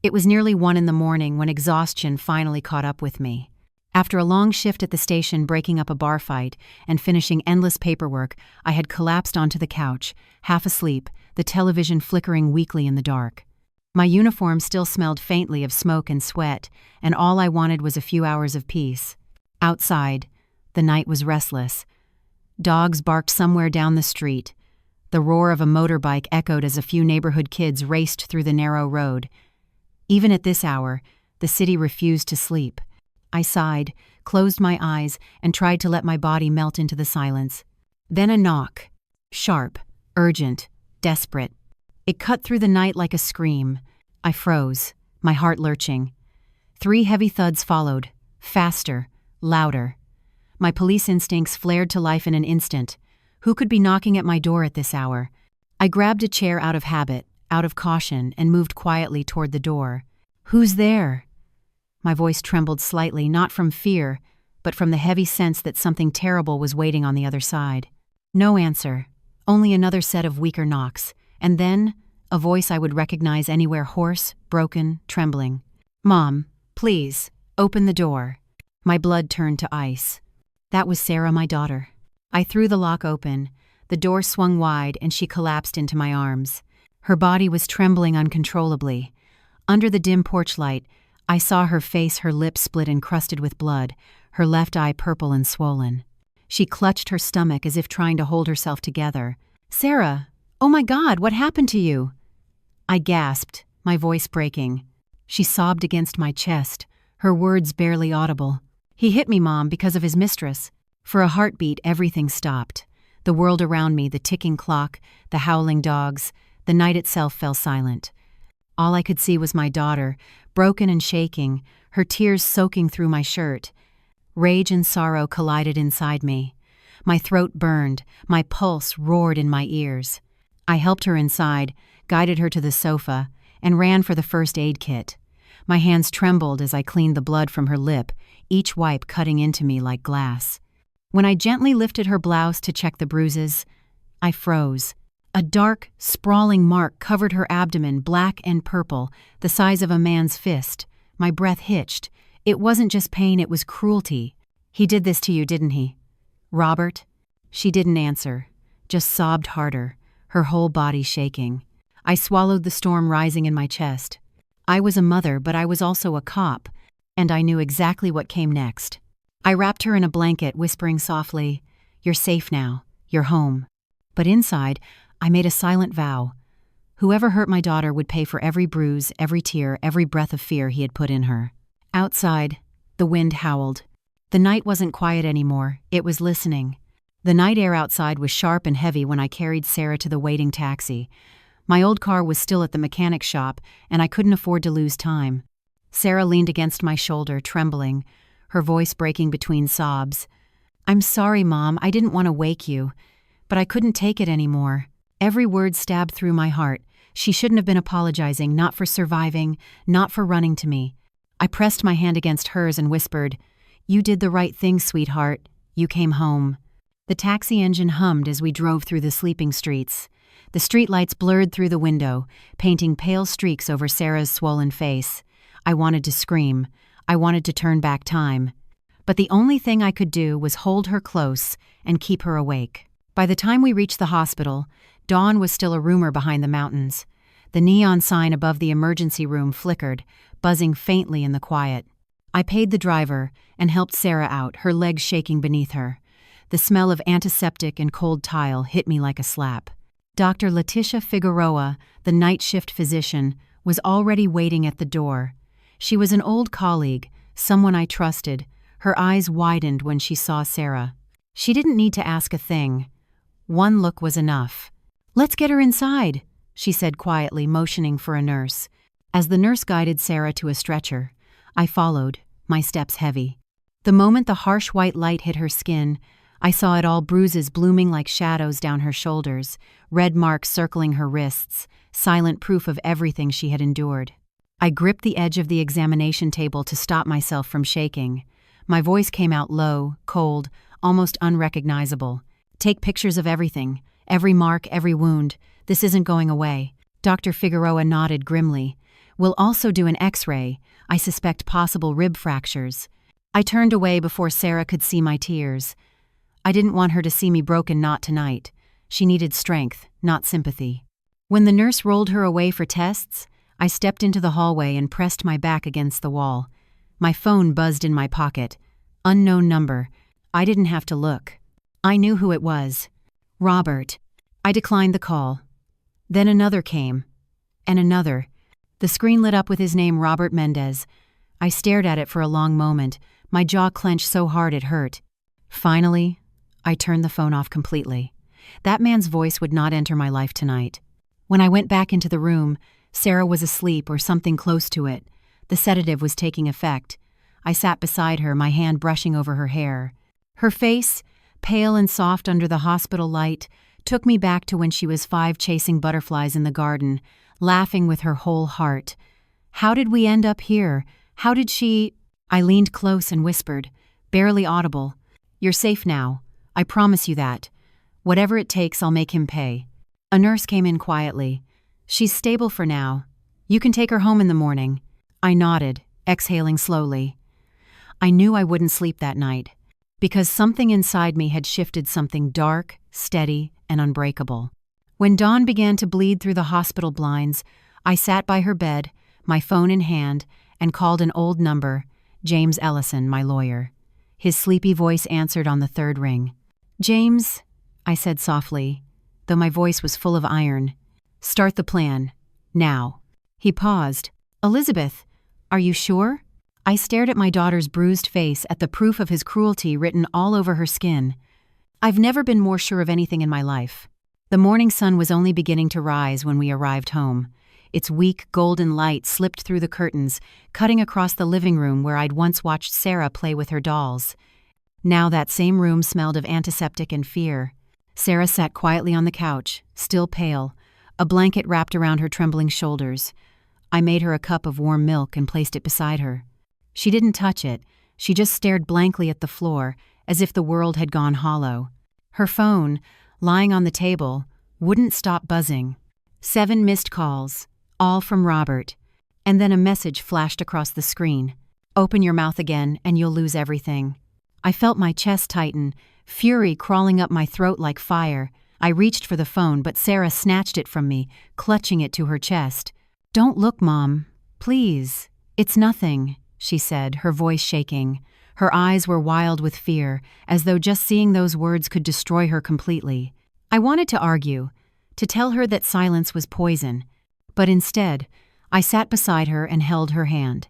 It was nearly 1 in the morning when exhaustion finally caught up with me. After a long shift at the station breaking up a bar fight and finishing endless paperwork, I had collapsed onto the couch, half asleep, the television flickering weakly in the dark. My uniform still smelled faintly of smoke and sweat, and all I wanted was a few hours of peace. Outside, the night was restless. Dogs barked somewhere down the street. The roar of a motorbike echoed as a few neighborhood kids raced through the narrow road. Even at this hour, the city refused to sleep. I sighed, closed my eyes, and tried to let my body melt into the silence. Then a knock. Sharp, urgent, desperate. It cut through the night like a scream. I froze, my heart lurching. 3 heavy thuds followed, faster, louder. My police instincts flared to life in an instant. Who could be knocking at my door at this hour? I grabbed a chair out of habit, out of caution, and moved quietly toward the door. "Who's there?" My voice trembled slightly, not from fear, but from the heavy sense that something terrible was waiting on the other side. No answer, only another set of weaker knocks, and then a voice I would recognize anywhere, hoarse, broken, trembling. "Mom, please, open the door." My blood turned to ice. That was Sarah, my daughter. I threw the lock open. The door swung wide, and she collapsed into my arms. Her body was trembling uncontrollably. Under the dim porch light, I saw her face, her lips split and crusted with blood, her left eye purple and swollen. She clutched her stomach as if trying to hold herself together. "Sarah, oh my God, what happened to you?" I gasped, my voice breaking. She sobbed against my chest, her words barely audible. "He hit me, Mom, because of his mistress." For a heartbeat, everything stopped. The world around me, the ticking clock, the howling dogs, the night itself fell silent. All I could see was my daughter, broken and shaking, her tears soaking through my shirt. Rage and sorrow collided inside me. My throat burned, my pulse roared in my ears. I helped her inside, guided her to the sofa, and ran for the first aid kit. My hands trembled as I cleaned the blood from her lip, each wipe cutting into me like glass. When I gently lifted her blouse to check the bruises, I froze. A dark, sprawling mark covered her abdomen, black and purple, the size of a man's fist. My breath hitched. It wasn't just pain, it was cruelty. "He did this to you, didn't he?" "Robert?" She didn't answer, just sobbed harder, her whole body shaking. I swallowed the storm rising in my chest. I was a mother, but I was also a cop, and I knew exactly what came next. I wrapped her in a blanket, whispering softly, "You're safe now. You're home." But inside, I made a silent vow. Whoever hurt my daughter would pay for every bruise, every tear, every breath of fear he had put in her. Outside, the wind howled. The night wasn't quiet anymore, it was listening. The night air outside was sharp and heavy when I carried Sarah to the waiting taxi. My old car was still at the mechanic shop, and I couldn't afford to lose time. Sarah leaned against my shoulder, trembling, her voice breaking between sobs. "I'm sorry, Mom, I didn't want to wake you, but I couldn't take it anymore." Every word stabbed through my heart. She shouldn't have been apologizing, not for surviving, not for running to me. I pressed my hand against hers and whispered, "You did the right thing, sweetheart. You came home." The taxi engine hummed as we drove through the sleeping streets. The streetlights blurred through the window, painting pale streaks over Sarah's swollen face. I wanted to scream. I wanted to turn back time. But the only thing I could do was hold her close and keep her awake. By the time we reached the hospital, dawn was still a rumor behind the mountains. The neon sign above the emergency room flickered, buzzing faintly in the quiet. I paid the driver and helped Sarah out, her legs shaking beneath her. The smell of antiseptic and cold tile hit me like a slap. Dr. Letitia Figueroa, the night shift physician, was already waiting at the door. She was an old colleague, someone I trusted. Her eyes widened when she saw Sarah. She didn't need to ask a thing. One look was enough. "Let's get her inside," she said quietly, motioning for a nurse. As the nurse guided Sarah to a stretcher, I followed, my steps heavy. The moment the harsh white light hit her skin, I saw it all, bruises blooming like shadows down her shoulders, red marks circling her wrists, silent proof of everything she had endured. I gripped the edge of the examination table to stop myself from shaking. My voice came out low, cold, almost unrecognizable. "Take pictures of everything. Every mark, every wound. This isn't going away." Dr. Figueroa nodded grimly. We'll also do an x-ray. I suspect possible rib fractures. I turned away before Sarah could see my tears. I didn't want her to see me broken, not tonight. She needed strength, not sympathy. When the nurse rolled her away for tests, I stepped into the hallway and pressed my back against the wall. My phone buzzed in my pocket. Unknown number. I didn't have to look. I knew who it was. Robert. I declined the call. Then another came. And another. The screen lit up with his name, Robert Mendez. I stared at it for a long moment, my jaw clenched so hard it hurt. Finally, I turned the phone off completely. That man's voice would not enter my life tonight. When I went back into the room, Sarah was asleep or something close to it. The sedative was taking effect. I sat beside her, my hand brushing over her hair. Her face, pale and soft under the hospital light, took me back to when she was 5 chasing butterflies in the garden, laughing with her whole heart. How did we end up here? How did she— I leaned close and whispered, barely audible, "You're safe now. I promise you that. Whatever it takes, I'll make him pay." A nurse came in quietly. "She's stable for now. You can take her home in the morning." I nodded, exhaling slowly. I knew I wouldn't sleep that night, because something inside me had shifted, something dark, steady, and unbreakable. When dawn began to bleed through the hospital blinds, I sat by her bed, my phone in hand, and called an old number, James Ellison, my lawyer. His sleepy voice answered on the 3rd ring. "James," I said softly, though my voice was full of iron. "Start the plan. Now." He paused. "Elizabeth, are you sure?" I stared at my daughter's bruised face, at the proof of his cruelty written all over her skin. I've never been more sure of anything in my life. The morning sun was only beginning to rise when we arrived home. Its weak, golden light slipped through the curtains, cutting across the living room where I'd once watched Sarah play with her dolls. Now that same room smelled of antiseptic and fear. Sarah sat quietly on the couch, still pale, a blanket wrapped around her trembling shoulders. I made her a cup of warm milk and placed it beside her. She didn't touch it. She just stared blankly at the floor, as if the world had gone hollow. Her phone, lying on the table, wouldn't stop buzzing. 7 missed calls, all from Robert. And then a message flashed across the screen. "Open your mouth again and you'll lose everything." I felt my chest tighten, fury crawling up my throat like fire. I reached for the phone, but Sarah snatched it from me, clutching it to her chest. "Don't look, Mom. Please. It's nothing," she said, her voice shaking. Her eyes were wild with fear, as though just seeing those words could destroy her completely. I wanted to argue, to tell her that silence was poison, but instead, I sat beside her and held her hand.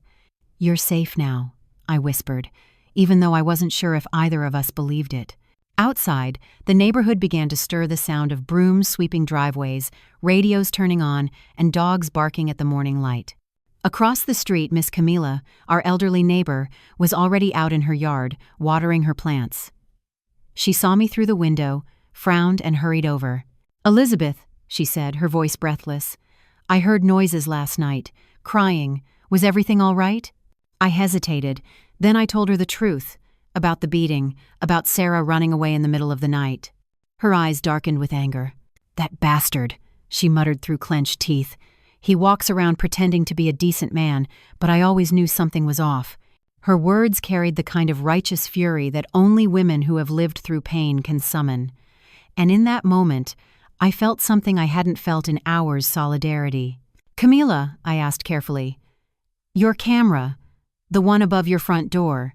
"You're safe now," I whispered, even though I wasn't sure if either of us believed it. Outside, the neighborhood began to stir, the sound of brooms sweeping driveways, radios turning on, and dogs barking at the morning light. Across the street, Miss Camila, our elderly neighbor, was already out in her yard, watering her plants. She saw me through the window, frowned, and hurried over. "Elizabeth," she said, her voice breathless, "I heard noises last night, crying. Was everything all right?" I hesitated. Then I told her the truth, about the beating, about Sarah running away in the middle of the night. Her eyes darkened with anger. "That bastard," she muttered through clenched teeth. "He walks around pretending to be a decent man, but I always knew something was off." Her words carried the kind of righteous fury that only women who have lived through pain can summon. And in that moment, I felt something I hadn't felt in hours: solidarity. "Camila," I asked carefully, "your camera, the one above your front door,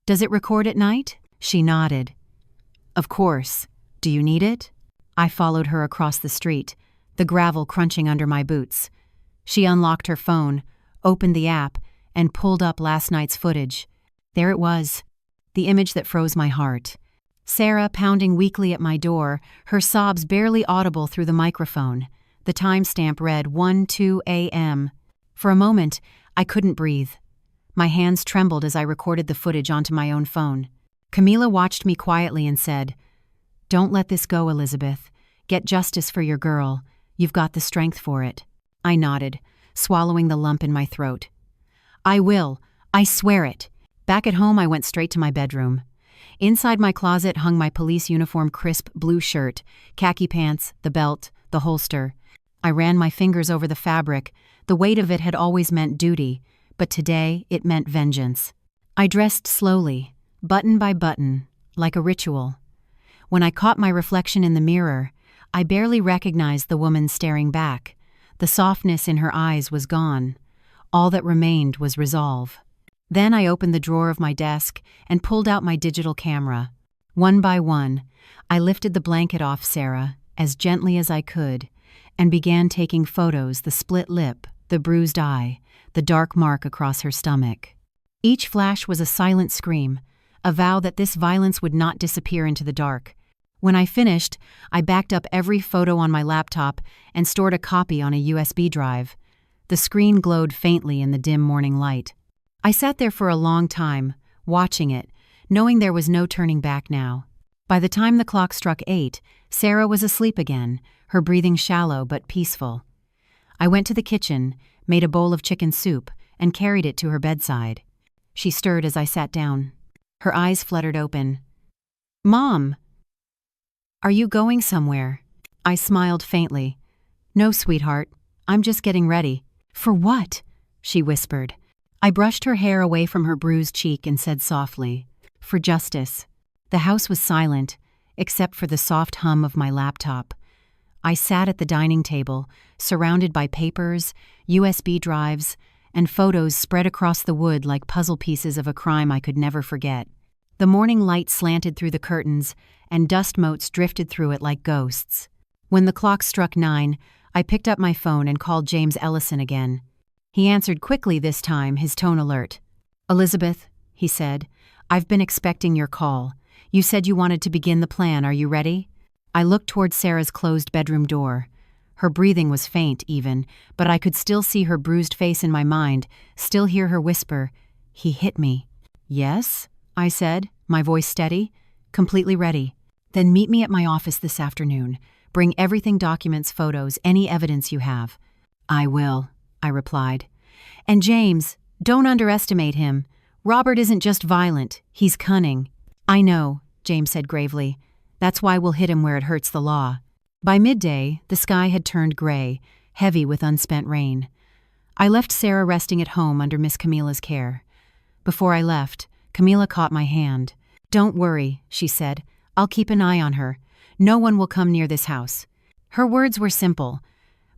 does it record at night?" She nodded. "Of course. Do you need it?" I followed her across the street, the gravel crunching under my boots. She unlocked her phone, opened the app, and pulled up last night's footage. There it was, the image that froze my heart. Sarah pounding weakly at my door, her sobs barely audible through the microphone. The timestamp read 1:02 a.m. For a moment, I couldn't breathe. My hands trembled as I recorded the footage onto my own phone. Camila watched me quietly and said, "Don't let this go, Elizabeth. Get justice for your girl. You've got the strength for it." I nodded, swallowing the lump in my throat. "I will. I swear it." Back at home, I went straight to my bedroom. Inside my closet hung my police uniform, crisp blue shirt, khaki pants, the belt, the holster. I ran my fingers over the fabric, The weight of it had always meant duty, but today it meant vengeance. I dressed slowly, button by button, like a ritual. When I caught my reflection in the mirror, I barely recognized the woman staring back. The softness in her eyes was gone. All that remained was resolve. Then I opened the drawer of my desk and pulled out my digital camera. One by one, I lifted the blanket off Sarah, as gently as I could, and began taking photos: the split lip, the bruised eye, the dark mark across her stomach. Each flash was a silent scream, a vow that this violence would not disappear into the dark. When I finished, I backed up every photo on my laptop and stored a copy on a USB drive. The screen glowed faintly in the dim morning light. I sat there for a long time, watching it, knowing there was no turning back now. By the time the clock struck 8, Sarah was asleep again, her breathing shallow but peaceful. I went to the kitchen, made a bowl of chicken soup, and carried it to her bedside. She stirred as I sat down. Her eyes fluttered open. "Mom! Are you going somewhere?" I smiled faintly. "No, sweetheart. I'm just getting ready." "For what?" she whispered. I brushed her hair away from her bruised cheek and said softly, "For justice." The house was silent, except for the soft hum of my laptop. I sat at the dining table, surrounded by papers, USB drives, and photos spread across the wood like puzzle pieces of a crime I could never forget. The morning light slanted through the curtains, and dust motes drifted through it like ghosts. When the clock struck 9, I picked up my phone and called James Ellison again. He answered quickly this time, his tone alert. "Elizabeth," he said, "I've been expecting your call. You said you wanted to begin the plan. Are you ready?" I looked toward Sarah's closed bedroom door. Her breathing was faint, even, but I could still see her bruised face in my mind, still hear her whisper, "He hit me." "Yes?" I said, my voice steady. "Completely ready." "Then meet me at my office this afternoon. Bring everything: documents, photos, any evidence you have." "I will," I replied. "And James, don't underestimate him. Robert isn't just violent, he's cunning." "I know," James said gravely. "That's why we'll hit him where it hurts the law." By midday, the sky had turned gray, heavy with unspent rain. I left Sarah resting at home under Miss Camilla's care. Before I left, Camilla caught my hand. "Don't worry," she said. "I'll keep an eye on her. No one will come near this house." Her words were simple,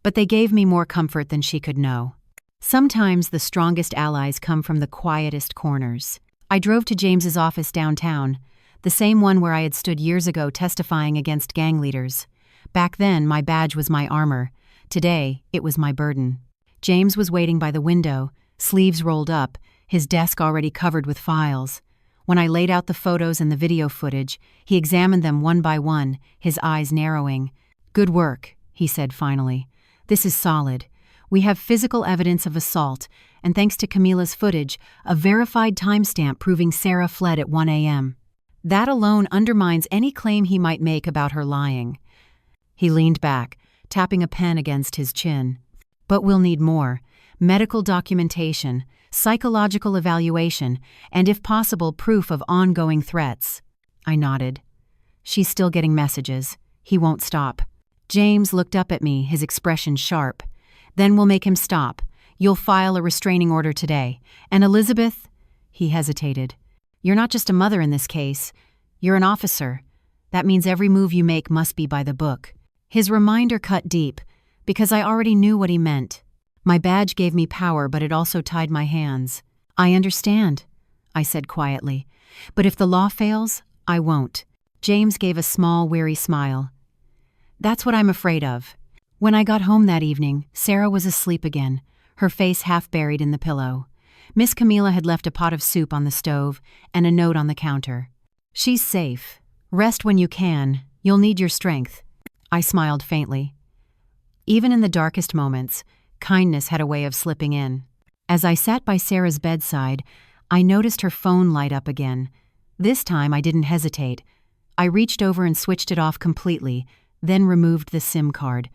but they gave me more comfort than she could know. Sometimes the strongest allies come from the quietest corners. I drove to James's office downtown, the same one where I had stood years ago testifying against gang leaders. Back then, my badge was my armor. Today, it was my burden. James was waiting by the window, sleeves rolled up, his desk already covered with files. When I laid out the photos and the video footage, he examined them one by one, his eyes narrowing. "Good work," he said finally. "This is solid. We have physical evidence of assault, and thanks to Camilla's footage, a verified timestamp proving Sarah fled at 1 a.m. That alone undermines any claim he might make about her lying." He leaned back, tapping a pen against his chin. "But we'll need more: medical documentation, psychological evaluation, and if possible, proof of ongoing threats." I nodded. "She's still getting messages. He won't stop." James looked up at me, his expression sharp. "Then we'll make him stop. You'll file a restraining order today. And Elizabeth," he hesitated, "you're not just a mother in this case. You're an officer. That means every move you make must be by the book." His reminder cut deep, because I already knew what he meant. My badge gave me power, but it also tied my hands. "I understand," I said quietly. "But if the law fails, I won't." James gave a small, weary smile. "That's what I'm afraid of." When I got home that evening, Sarah was asleep again, her face half buried in the pillow. Miss Camilla had left a pot of soup on the stove and a note on the counter. "She's safe. Rest when you can. You'll need your strength." I smiled faintly. Even in the darkest moments, kindness had a way of slipping in. As I sat by Sarah's bedside, I noticed her phone light up again. This time I didn't hesitate. I reached over and switched it off completely, then removed the SIM card.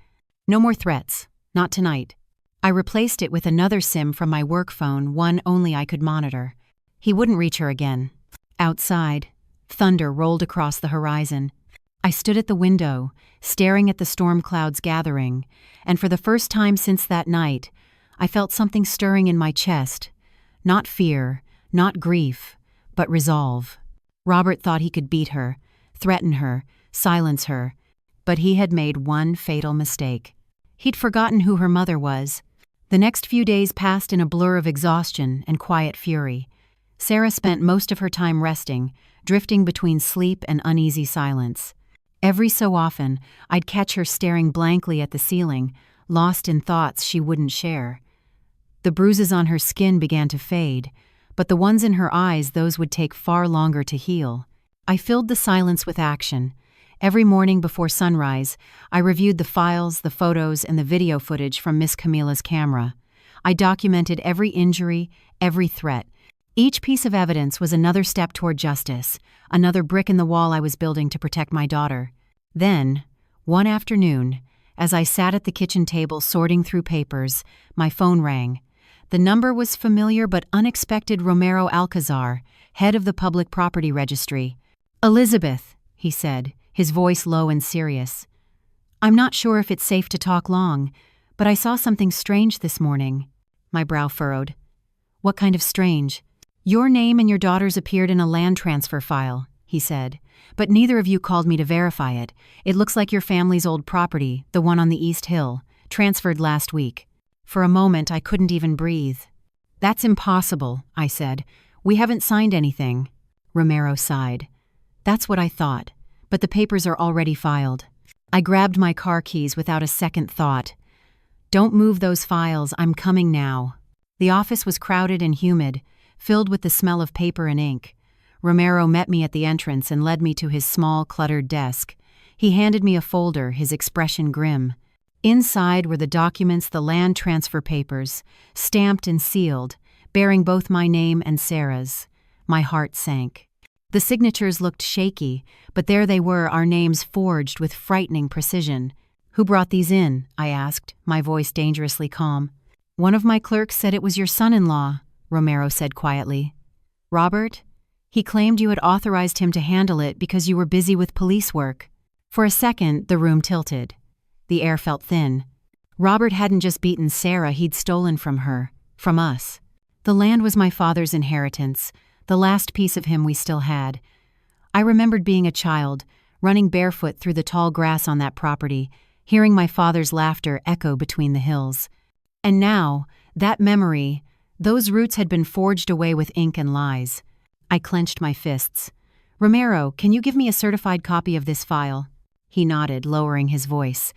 No more threats. Not tonight. I replaced it with another SIM from my work phone, one only I could monitor. He wouldn't reach her again. Outside, thunder rolled across the horizon. I stood at the window, staring at the storm clouds gathering, and for the first time since that night, I felt something stirring in my chest. Not fear, not grief, but resolve. Robert thought he could beat her, threaten her, silence her, but he had made one fatal mistake. He'd forgotten who her mother was. The next few days passed in a blur of exhaustion and quiet fury. Sarah spent most of her time resting, drifting between sleep and uneasy silence. Every so often, I'd catch her staring blankly at the ceiling, lost in thoughts she wouldn't share. The bruises on her skin began to fade, but the ones in her eyes, those would take far longer to heal. I filled the silence with action. Every morning before sunrise, I reviewed the files, the photos, and the video footage from Miss Camila's camera. I documented every injury, every threat. Each piece of evidence was another step toward justice, another brick in the wall I was building to protect my daughter. Then, one afternoon, as I sat at the kitchen table sorting through papers, my phone rang. The number was familiar but unexpected. Romero Alcazar, head of the Public Property Registry. "Elizabeth," he said, his voice low and serious. "I'm not sure if it's safe to talk long, but I saw something strange this morning." My brow furrowed. "What kind of strange?" "Your name and your daughter's appeared in a land transfer file," he said, "but neither of you called me to verify it. It looks like your family's old property, the one on the East Hill, transferred last week." For a moment, I couldn't even breathe. "That's impossible," I said. "We haven't signed anything." Romero sighed. "That's what I thought, but the papers are already filed." I grabbed my car keys without a second thought. "Don't move those files, I'm coming now." The office was crowded and humid, filled with the smell of paper and ink. Romero met me at the entrance and led me to his small, cluttered desk. He handed me a folder, his expression grim. Inside were the documents, the land transfer papers, stamped and sealed, bearing both my name and Sarah's. My heart sank. The signatures looked shaky, but there they were, our names forged with frightening precision. "Who brought these in?" I asked, my voice dangerously calm. "One of my clerks said it was your son-in-law," Romero said quietly. "Robert? He claimed you had authorized him to handle it because you were busy with police work." For a second, the room tilted. The air felt thin. Robert hadn't just beaten Sarah, he'd stolen from her, from us. The land was my father's inheritance, the last piece of him we still had. I remembered being a child, running barefoot through the tall grass on that property, hearing my father's laughter echo between the hills. And now, that memory, those roots had been forged away with ink and lies. I clenched my fists. "Romero, can you give me a certified copy of this file?" He nodded, lowering his voice.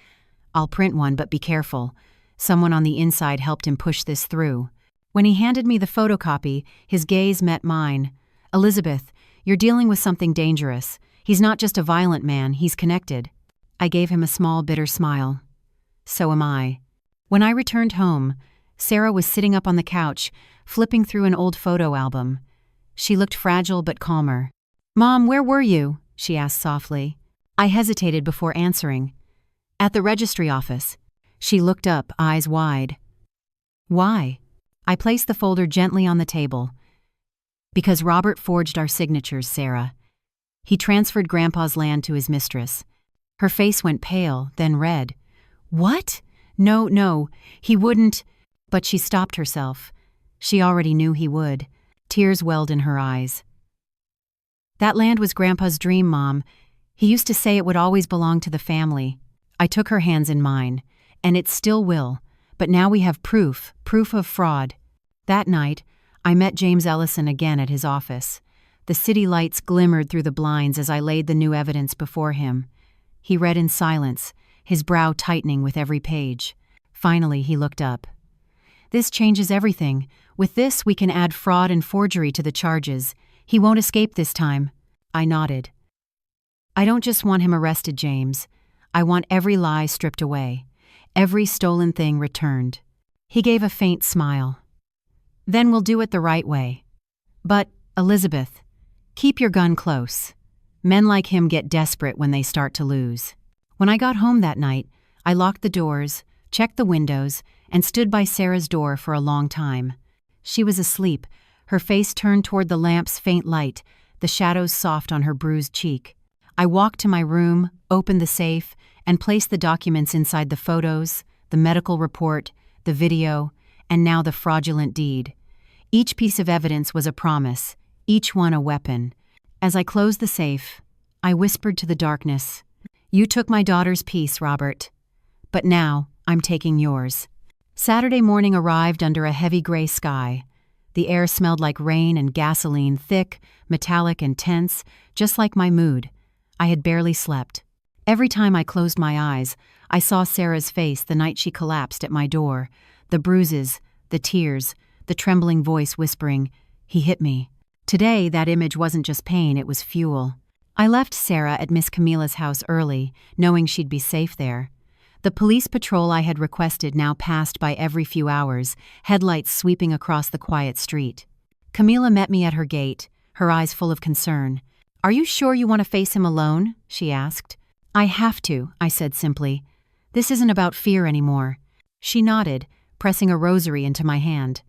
"I'll print one, but be careful. Someone on the inside helped him push this through." When he handed me the photocopy, his gaze met mine. "Elizabeth, you're dealing with something dangerous. He's not just a violent man, he's connected." I gave him a small, bitter smile. "So am I." When I returned home, Sarah was sitting up on the couch, flipping through an old photo album. She looked fragile but calmer. "Mom, where were you?" she asked softly. I hesitated before answering. "At the registry office." She looked up, eyes wide. "Why?" I placed the folder gently on the table. "Because Robert forged our signatures, Sarah. He transferred Grandpa's land to his mistress." Her face went pale, then red. "What? No, he wouldn't." But she stopped herself. She already knew he would. Tears welled in her eyes. "That land was Grandpa's dream, Mom. He used to say it would always belong to the family." I took her hands in mine. "And it still will. But now we have proof of fraud." That night, I met James Ellison again at his office. The city lights glimmered through the blinds as I laid the new evidence before him. He read in silence, his brow tightening with every page. Finally, he looked up. "This changes everything. With this, we can add fraud and forgery to the charges. He won't escape this time." I nodded. "I don't just want him arrested, James. I want every lie stripped away, every stolen thing returned." He gave a faint smile. "Then we'll do it the right way. But, Elizabeth, keep your gun close. Men like him get desperate when they start to lose." When I got home that night, I locked the doors, checked the windows, and stood by Sarah's door for a long time. She was asleep, her face turned toward the lamp's faint light, the shadows soft on her bruised cheek. I walked to my room, opened the safe, and placed the documents inside the photos, the medical report, the video, and now the fraudulent deed. Each piece of evidence was a promise, each one a weapon. As I closed the safe, I whispered to the darkness, "You took my daughter's peace, Robert. But now, I'm taking yours." Saturday morning arrived under a heavy gray sky. The air smelled like rain and gasoline, thick, metallic, and tense, just like my mood. I had barely slept. Every time I closed my eyes, I saw Sarah's face the night she collapsed at my door. The bruises, the tears, the trembling voice whispering, "He hit me." Today, that image wasn't just pain, it was fuel. I left Sarah at Miss Camilla's house early, knowing she'd be safe there. The police patrol I had requested now passed by every few hours, headlights sweeping across the quiet street. Camilla met me at her gate, her eyes full of concern. "Are you sure you want to face him alone?" she asked. "I have to," I said simply. "This isn't about fear anymore." She nodded, pressing a rosary into my hand.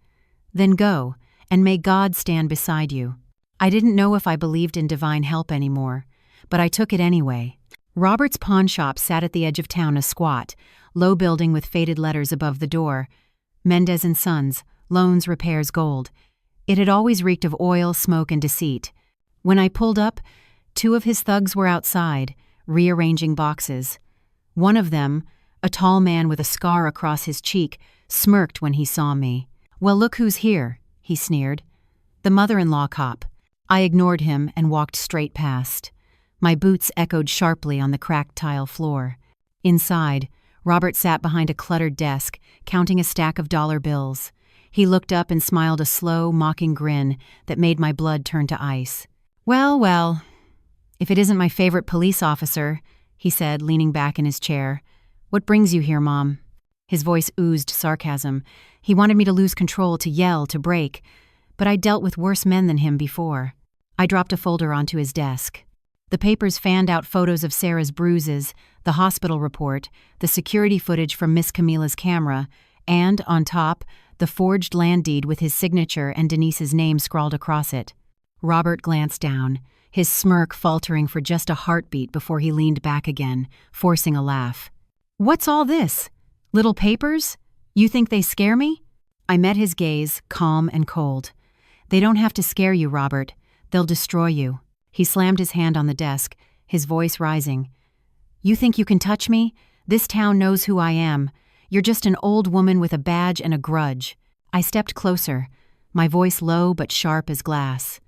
"Then go, and may God stand beside you." I didn't know if I believed in divine help anymore, but I took it anyway. Robert's pawn shop sat at the edge of town, a squat, low building with faded letters above the door. Mendez and Sons, Loans, Repairs, Gold. It had always reeked of oil, smoke, and deceit. When I pulled up, 2 of his thugs were outside, rearranging boxes. One of them, a tall man with a scar across his cheek, smirked when he saw me. "Well, look who's here," he sneered. "The mother-in-law cop." I ignored him and walked straight past. My boots echoed sharply on the cracked tile floor. Inside, Robert sat behind a cluttered desk, counting a stack of dollar bills. He looked up and smiled a slow, mocking grin that made my blood turn to ice. "Well, well, if it isn't my favorite police officer," he said, leaning back in his chair. "What brings you here, Mom?" His voice oozed sarcasm. He wanted me to lose control, to yell, to break. But I'd dealt with worse men than him before. I dropped a folder onto his desk. The papers fanned out photos of Sarah's bruises, the hospital report, the security footage from Miss Camilla's camera, and, on top, the forged land deed with his signature and Denise's name scrawled across it. Robert glanced down, his smirk faltering for just a heartbeat before he leaned back again, forcing a laugh. "What's all this? Little papers? You think they scare me?" I met his gaze, calm and cold. "They don't have to scare you, Robert. They'll destroy you." He slammed his hand on the desk, his voice rising. "You think you can touch me? This town knows who I am. You're just an old woman with a badge and a grudge." I stepped closer, my voice low but sharp as glass.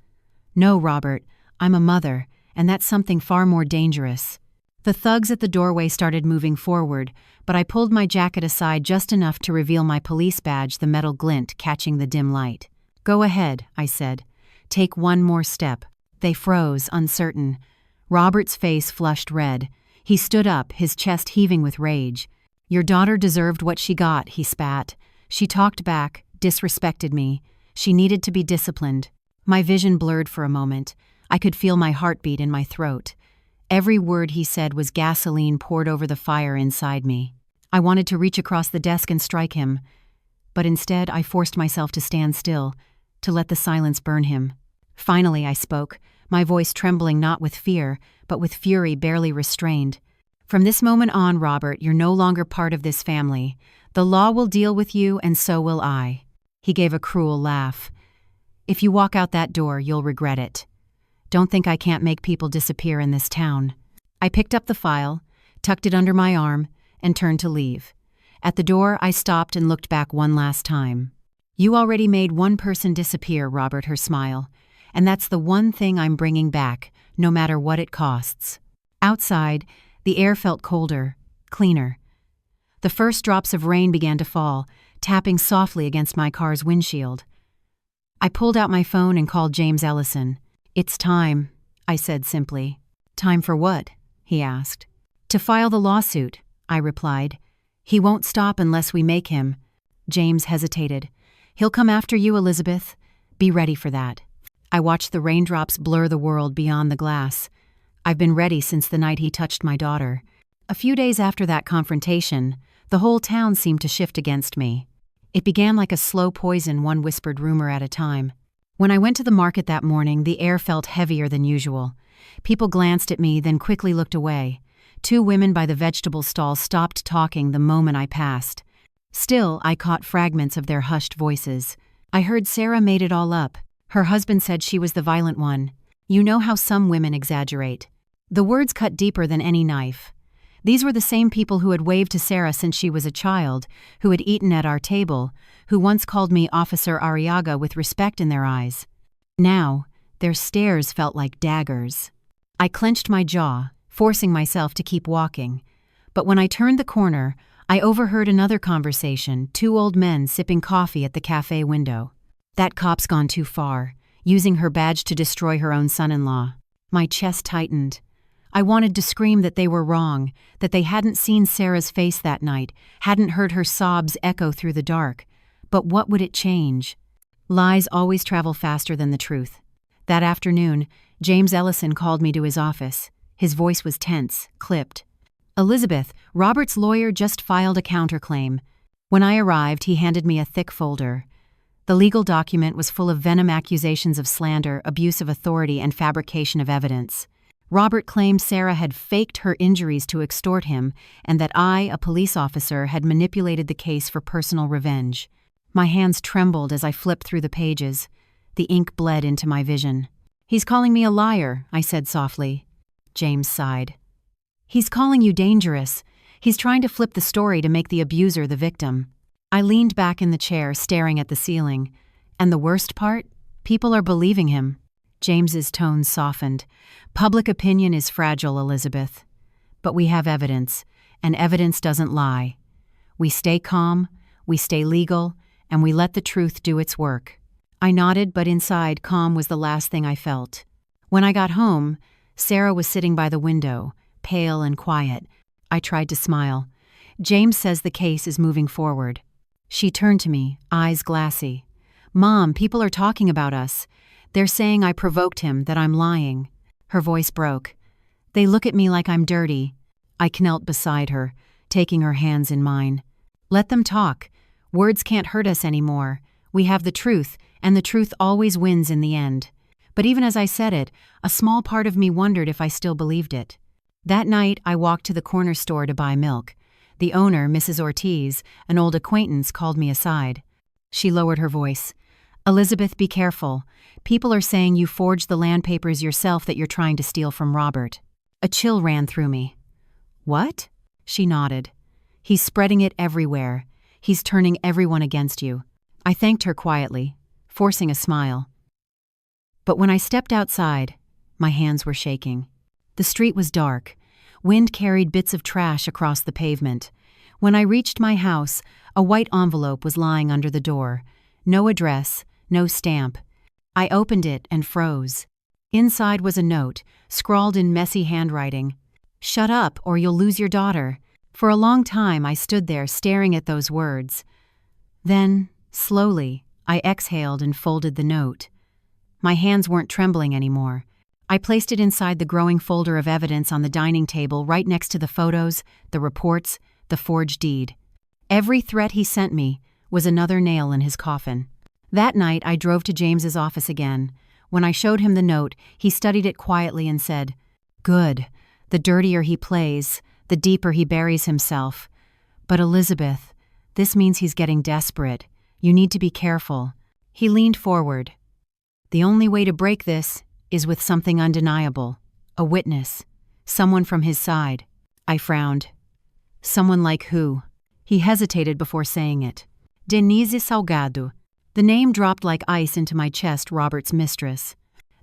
"No, Robert, I'm a mother, and that's something far more dangerous." The thugs at the doorway started moving forward, but I pulled my jacket aside just enough to reveal my police badge, the metal glint catching the dim light. "Go ahead," I said. "Take one more step." They froze, uncertain. Robert's face flushed red. He stood up, his chest heaving with rage. "Your daughter deserved what she got," he spat. "She talked back, disrespected me. She needed to be disciplined." My vision blurred for a moment. I could feel my heartbeat in my throat. Every word he said was gasoline poured over the fire inside me. I wanted to reach across the desk and strike him, but instead I forced myself to stand still, to let the silence burn him. Finally I spoke, my voice trembling not with fear, but with fury barely restrained. "From this moment on, Robert, you're no longer part of this family. The law will deal with you, and so will I." He gave a cruel laugh. "If you walk out that door, you'll regret it. Don't think I can't make people disappear in this town." I picked up the file, tucked it under my arm, and turned to leave. At the door, I stopped and looked back one last time. "You already made one person disappear, Robert," her smile. "And that's the one thing I'm bringing back, no matter what it costs." Outside, the air felt colder, cleaner. The first drops of rain began to fall, tapping softly against my car's windshield. I pulled out my phone and called James Ellison. "It's time," I said simply. "Time for what?" he asked. "To file the lawsuit," I replied. "He won't stop unless we make him." James hesitated. "He'll come after you, Elizabeth. Be ready for that." I watched the raindrops blur the world beyond the glass. I've been ready since the night he touched my daughter. A few days after that confrontation, the whole town seemed to shift against me. It began like a slow poison, one whispered rumor at a time. When I went to the market that morning, the air felt heavier than usual. People glanced at me, then quickly looked away. 2 women by the vegetable stall stopped talking the moment I passed. Still, I caught fragments of their hushed voices. I heard Sarah made it all up. Her husband said she was the violent one. You know how some women exaggerate. The words cut deeper than any knife. These were the same people who had waved to Sarah since she was a child, who had eaten at our table, who once called me Officer Arriaga with respect in their eyes. Now, their stares felt like daggers. I clenched my jaw, forcing myself to keep walking. But when I turned the corner, I overheard another conversation, two old men sipping coffee at the cafe window. That cop's gone too far, using her badge to destroy her own son-in-law. My chest tightened. I wanted to scream that they were wrong, that they hadn't seen Sarah's face that night, hadn't heard her sobs echo through the dark. But what would it change? Lies always travel faster than the truth. That afternoon, James Ellison called me to his office. His voice was tense, clipped. "Elizabeth, Robert's lawyer just filed a counterclaim." When I arrived, he handed me a thick folder. The legal document was full of venom accusations of slander, abuse of authority, and fabrication of evidence. Robert claimed Sarah had faked her injuries to extort him, and that I, a police officer, had manipulated the case for personal revenge. My hands trembled as I flipped through the pages. The ink bled into my vision. "He's calling me a liar," I said softly. James sighed. "He's calling you dangerous. He's trying to flip the story to make the abuser the victim." I leaned back in the chair, staring at the ceiling. "And the worst part? People are believing him." James's tone softened. "Public opinion is fragile, Elizabeth. But we have evidence, and evidence doesn't lie. We stay calm, we stay legal, and we let the truth do its work." I nodded, but inside, calm was the last thing I felt. When I got home, Sarah was sitting by the window, pale and quiet. I tried to smile. "James says the case is moving forward." She turned to me, eyes glassy. "Mom, people are talking about us. They're saying I provoked him, that I'm lying." Her voice broke. "They look at me like I'm dirty." I knelt beside her, taking her hands in mine. "Let them talk. Words can't hurt us anymore. We have the truth, and the truth always wins in the end." But even as I said it, a small part of me wondered if I still believed it. That night, I walked to the corner store to buy milk. The owner, Mrs. Ortiz, an old acquaintance, called me aside. She lowered her voice. "Elizabeth, be careful. People are saying you forged the land papers yourself that you're trying to steal from Robert." A chill ran through me. "What?" She nodded. "He's spreading it everywhere. He's turning everyone against you." I thanked her quietly, forcing a smile. But when I stepped outside, my hands were shaking. The street was dark. Wind carried bits of trash across the pavement. When I reached my house, a white envelope was lying under the door. No address, no stamp. I opened it and froze. Inside was a note, scrawled in messy handwriting. "Shut up, or you'll lose your daughter." For a long time I stood there staring at those words. Then, slowly, I exhaled and folded the note. My hands weren't trembling anymore. I placed it inside the growing folder of evidence on the dining table right next to the photos, the reports, the forged deed. Every threat he sent me was another nail in his coffin. That night I drove to James's office again. When I showed him the note, he studied it quietly and said, "Good. The dirtier he plays, the deeper he buries himself. But Elizabeth, this means he's getting desperate. You need to be careful." He leaned forward. "The only way to break this is with something undeniable. A witness. Someone from his side." I frowned. "Someone like who?" He hesitated before saying it. "Denise Salgado." The name dropped like ice into my chest. Robert's mistress.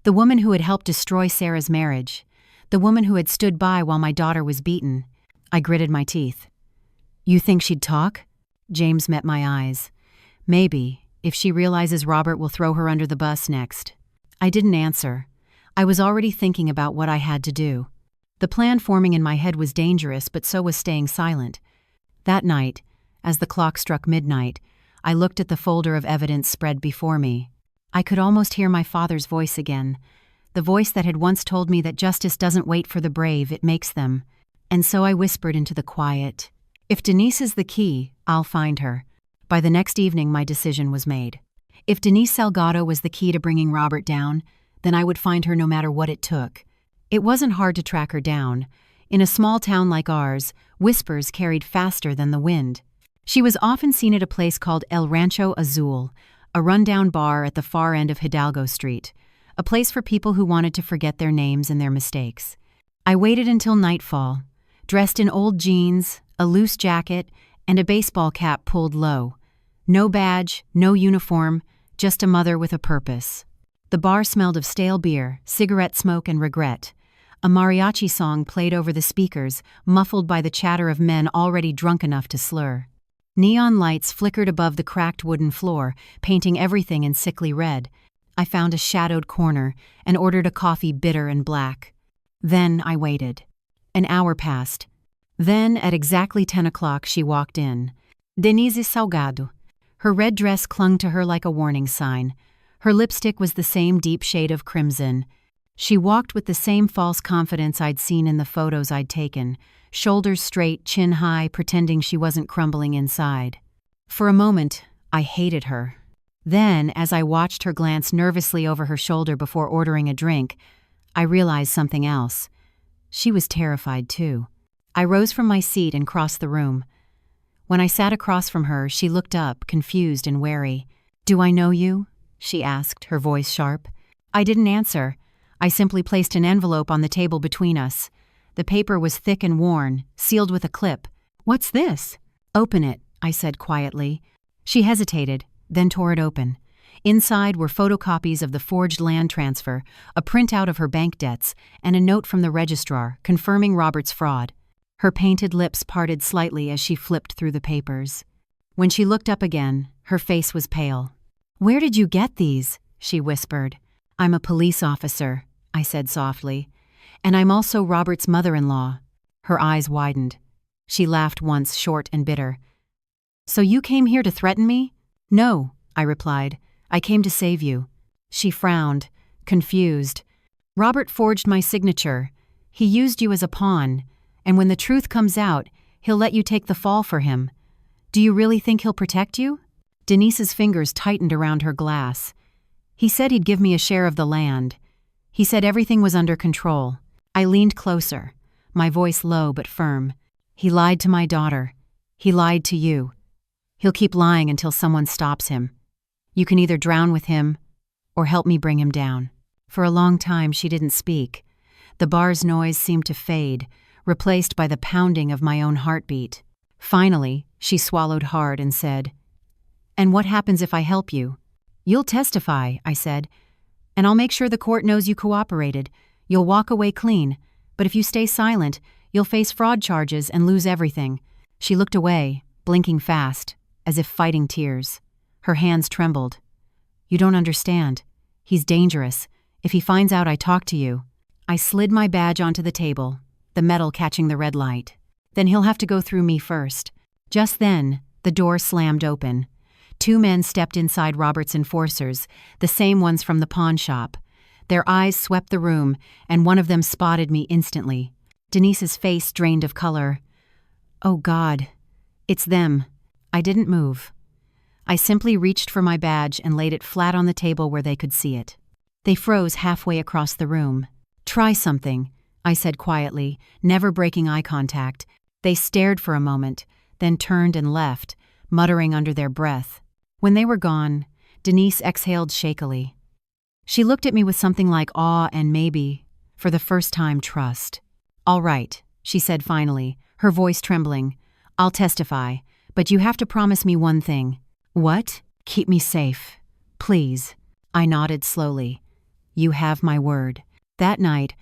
The woman who had helped destroy Sarah's marriage. The woman who had stood by while my daughter was beaten. I gritted my teeth. "You think she'd talk?" James met my eyes. "Maybe, if she realizes Robert will throw her under the bus next." I didn't answer. I was already thinking about what I had to do. The plan forming in my head was dangerous, but so was staying silent. That night, as the clock struck midnight, I looked at the folder of evidence spread before me. I could almost hear my father's voice again, the voice that had once told me that justice doesn't wait for the brave, it makes them. And so I whispered into the quiet, "If Denise is the key, I'll find her." By the next evening, my decision was made. If Denise Salgado was the key to bringing Robert down, then I would find her no matter what it took. It wasn't hard to track her down. In a small town like ours, whispers carried faster than the wind. She was often seen at a place called El Rancho Azul, a rundown bar at the far end of Hidalgo Street, a place for people who wanted to forget their names and their mistakes. I waited until nightfall, dressed in old jeans, a loose jacket, and a baseball cap pulled low. No badge, no uniform, just a mother with a purpose. The bar smelled of stale beer, cigarette smoke, and regret. A mariachi song played over the speakers, muffled by the chatter of men already drunk enough to slur. Neon lights flickered above the cracked wooden floor, painting everything in sickly red. I found a shadowed corner and ordered a coffee bitter and black. Then I waited. An hour passed. Then, at exactly 10 o'clock, she walked in. Denise Salgado. Her red dress clung to her like a warning sign. Her lipstick was the same deep shade of crimson. She walked with the same false confidence I'd seen in the photos I'd taken, shoulders straight, chin high, pretending she wasn't crumbling inside. For a moment, I hated her. Then, as I watched her glance nervously over her shoulder before ordering a drink, I realized something else. She was terrified, too. I rose from my seat and crossed the room. When I sat across from her, she looked up, confused and wary. "Do I know you?" she asked, her voice sharp. I didn't answer. I simply placed an envelope on the table between us. The paper was thick and worn, sealed with a clip. "What's this?" "Open it," I said quietly. She hesitated, then tore it open. Inside were photocopies of the forged land transfer, a printout of her bank debts, and a note from the registrar confirming Robert's fraud. Her painted lips parted slightly as she flipped through the papers. When she looked up again, her face was pale. "Where did you get these?" she whispered. "I'm a police officer," I said softly. "And I'm also Robert's mother-in-law." Her eyes widened. She laughed once, short and bitter. "So you came here to threaten me?" "No," I replied. "I came to save you." She frowned, confused. "Robert forged my signature. He used you as a pawn, and when the truth comes out, he'll let you take the fall for him. Do you really think he'll protect you?" Denise's fingers tightened around her glass. "He said he'd give me a share of the land. He said everything was under control." I leaned closer, my voice low but firm. "He lied to my daughter. He lied to you. He'll keep lying until someone stops him. You can either drown with him or help me bring him down." For a long time she didn't speak. The bar's noise seemed to fade, replaced by the pounding of my own heartbeat. Finally, she swallowed hard and said, "And what happens if I help you?" "You'll testify," I said, "and I'll make sure the court knows you cooperated. You'll walk away clean, but if you stay silent, you'll face fraud charges and lose everything." She looked away, blinking fast, as if fighting tears. Her hands trembled. "You don't understand. He's dangerous. If he finds out I talked to you." I slid my badge onto the table, the metal catching the red light. "Then he'll have to go through me first." Just then, the door slammed open. 2 men stepped inside Robert's enforcers, the same ones from the pawn shop. Their eyes swept the room, and one of them spotted me instantly. Denise's face drained of color. "Oh God, it's them." I didn't move. I simply reached for my badge and laid it flat on the table where they could see it. They froze halfway across the room. "Try something," I said quietly, never breaking eye contact. They stared for a moment, then turned and left, muttering under their breath. When they were gone, Denise exhaled shakily. She looked at me with something like awe and maybe, for the first time, trust. "All right," she said finally, her voice trembling. "I'll testify, but you have to promise me one thing." "What?" "Keep me safe. Please." I nodded slowly. "You have my word." That night,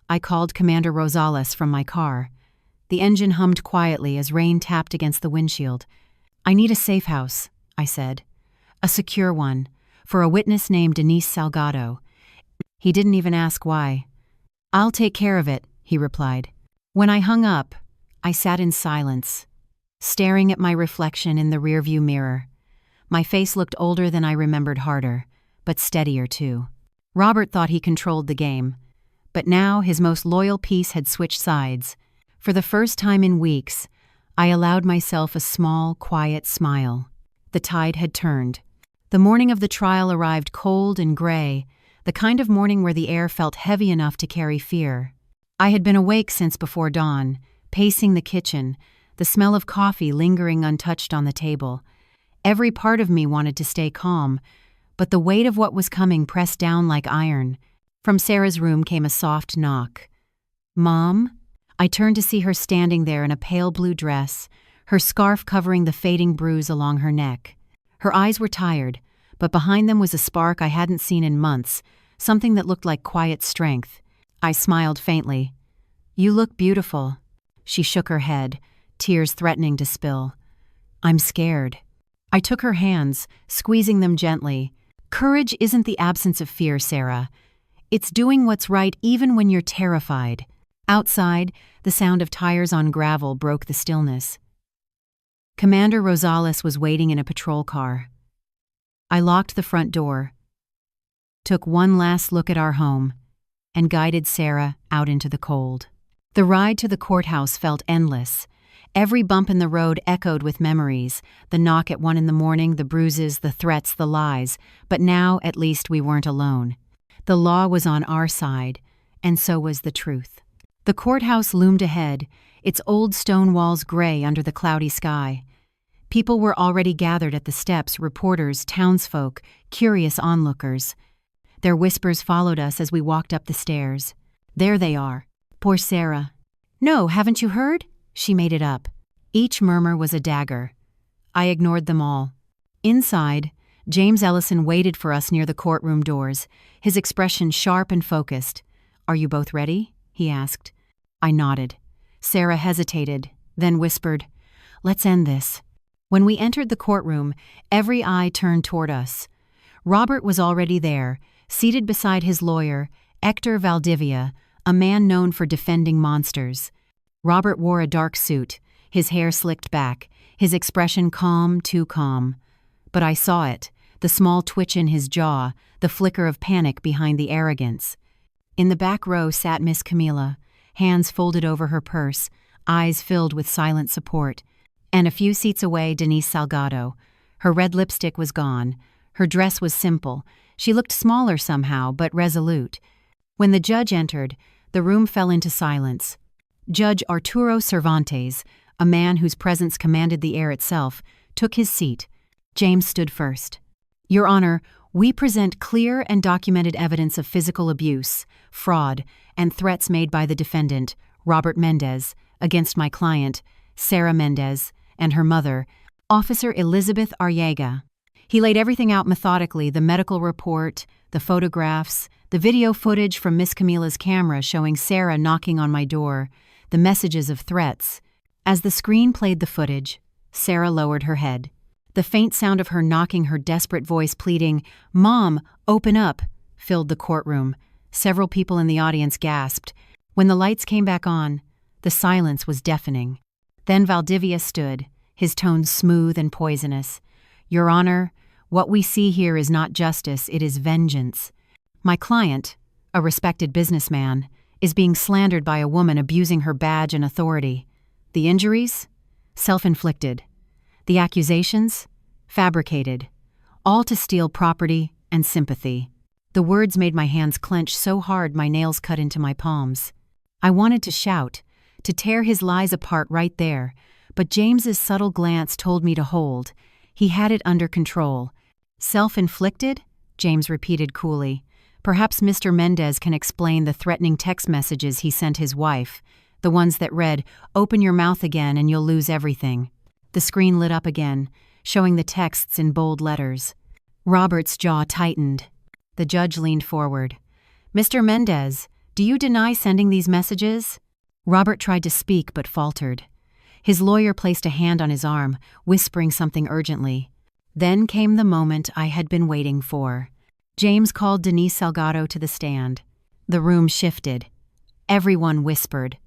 I called Commander Rosales from my car. The engine hummed quietly as rain tapped against the windshield. "I need a safe house," I said. "A secure one, for a witness named Denise Salgado." He didn't even ask why. "I'll take care of it," he replied. When I hung up, I sat in silence, staring at my reflection in the rearview mirror. My face looked older than I remembered, harder, but steadier too. Robert thought he controlled the game, but now his most loyal piece had switched sides. For the first time in weeks, I allowed myself a small, quiet smile. The tide had turned. The morning of the trial arrived cold and gray, the kind of morning where the air felt heavy enough to carry fear. I had been awake since before dawn, pacing the kitchen, the smell of coffee lingering untouched on the table. Every part of me wanted to stay calm, but the weight of what was coming pressed down like iron. From Sarah's room came a soft knock. "Mom?" I turned to see her standing there in a pale blue dress, her scarf covering the fading bruise along her neck. Her eyes were tired, but behind them was a spark I hadn't seen in months, something that looked like quiet strength. I smiled faintly. "You look beautiful." She shook her head, tears threatening to spill. "I'm scared." I took her hands, squeezing them gently. "Courage isn't the absence of fear, Sarah. It's doing what's right even when you're terrified." Outside, the sound of tires on gravel broke the stillness. Commander Rosales was waiting in a patrol car. I locked the front door, took one last look at our home, and guided Sarah out into the cold. The ride to the courthouse felt endless. Every bump in the road echoed with memories, the knock at 1 a.m, the bruises, the threats, the lies, but now at least we weren't alone. The law was on our side, and so was the truth. The courthouse loomed ahead, its old stone walls gray under the cloudy sky. People were already gathered at the steps, reporters, townsfolk, curious onlookers. Their whispers followed us as we walked up the stairs. "There they are. Poor Sarah." "No, haven't you heard?" She made it up. Each murmur was a dagger. I ignored them all. Inside, James Ellison waited for us near the courtroom doors, his expression sharp and focused. "Are you both ready?" he asked. I nodded. Sarah hesitated, then whispered, "Let's end this." When we entered the courtroom, every eye turned toward us. Robert was already there, seated beside his lawyer, Hector Valdivia, a man known for defending monsters. Robert wore a dark suit, his hair slicked back, his expression calm, too calm. But I saw it, the small twitch in his jaw, the flicker of panic behind the arrogance. In the back row sat Miss Camila, hands folded over her purse, eyes filled with silent support. And a few seats away, Denise Salgado. Her red lipstick was gone. Her dress was simple. She looked smaller somehow, but resolute. When the judge entered, the room fell into silence. Judge Arturo Cervantes, a man whose presence commanded the air itself, took his seat. James stood first. "Your Honor, we present clear and documented evidence of physical abuse, fraud, and threats made by the defendant, Robert Mendez, against my client, Sarah Mendez, and her mother, Officer Elizabeth Arriaga." He laid everything out methodically, the medical report, the photographs, the video footage from Miss Camila's camera showing Sarah knocking on my door, the messages of threats. As the screen played the footage, Sarah lowered her head. The faint sound of her knocking, her desperate voice pleading, "Mom, open up," filled the courtroom. Several people in the audience gasped. When the lights came back on, the silence was deafening. Then Valdivia stood, his tone smooth and poisonous. "Your Honor, what we see here is not justice, it is vengeance. My client, a respected businessman, is being slandered by a woman abusing her badge and authority. The injuries? Self-inflicted. The accusations? Fabricated. All to steal property and sympathy." The words made my hands clench so hard my nails cut into my palms. I wanted to shout, to tear his lies apart right there, but James's subtle glance told me to hold. He had it under control. "Self-inflicted?" James repeated coolly. "Perhaps Mr. Mendez can explain the threatening text messages he sent his wife, the ones that read, 'Open your mouth again and you'll lose everything.'" The screen lit up again, showing the texts in bold letters. Robert's jaw tightened. The judge leaned forward. "Mr. Mendez, do you deny sending these messages?" Robert tried to speak but faltered. His lawyer placed a hand on his arm, whispering something urgently. Then came the moment I had been waiting for. James called Denise Salgado to the stand. The room shifted. Everyone whispered.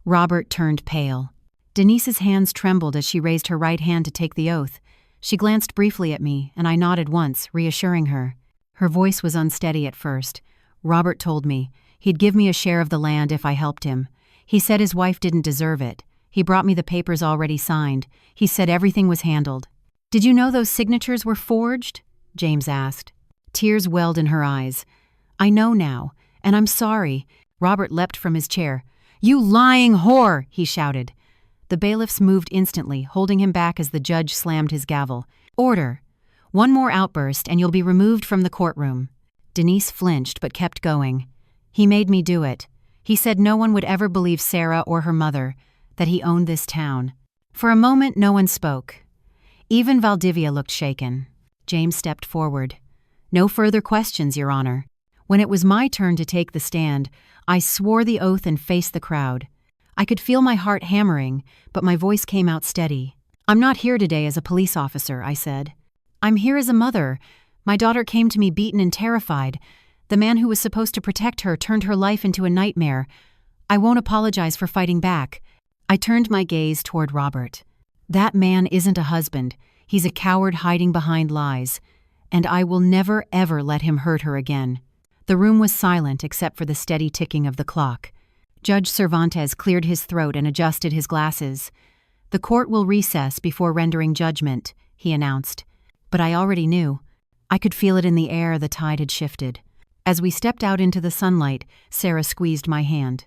Robert turned pale. Denise's hands trembled as she raised her right hand to take the oath. She glanced briefly at me, and I nodded once, reassuring her. Her voice was unsteady at first. "Robert told me he'd give me a share of the land if I helped him. He said his wife didn't deserve it. He brought me the papers already signed. He said everything was handled." "Did you know those signatures were forged?" James asked. Tears welled in her eyes. "I know now, and I'm sorry." Robert leapt from his chair. "You lying whore!" he shouted. The bailiffs moved instantly, holding him back as the judge slammed his gavel. "Order! One more outburst and you'll be removed from the courtroom." Denise flinched but kept going. "He made me do it. He said no one would ever believe Sarah or her mother, that he owned this town." For a moment no one spoke. Even Valdivia looked shaken. James stepped forward. "No further questions, Your Honor." When it was my turn to take the stand, I swore the oath and faced the crowd. I could feel my heart hammering, but my voice came out steady. "I'm not here today as a police officer," I said. "I'm here as a mother. My daughter came to me beaten and terrified. The man who was supposed to protect her turned her life into a nightmare. I won't apologize for fighting back." I turned my gaze toward Robert. "That man isn't a husband. He's a coward hiding behind lies. And I will never, ever let him hurt her again." The room was silent except for the steady ticking of the clock. Judge Cervantes cleared his throat and adjusted his glasses. "The court will recess before rendering judgment," he announced. But I already knew. I could feel it in the air. The tide had shifted. As we stepped out into the sunlight, Sarah squeezed my hand.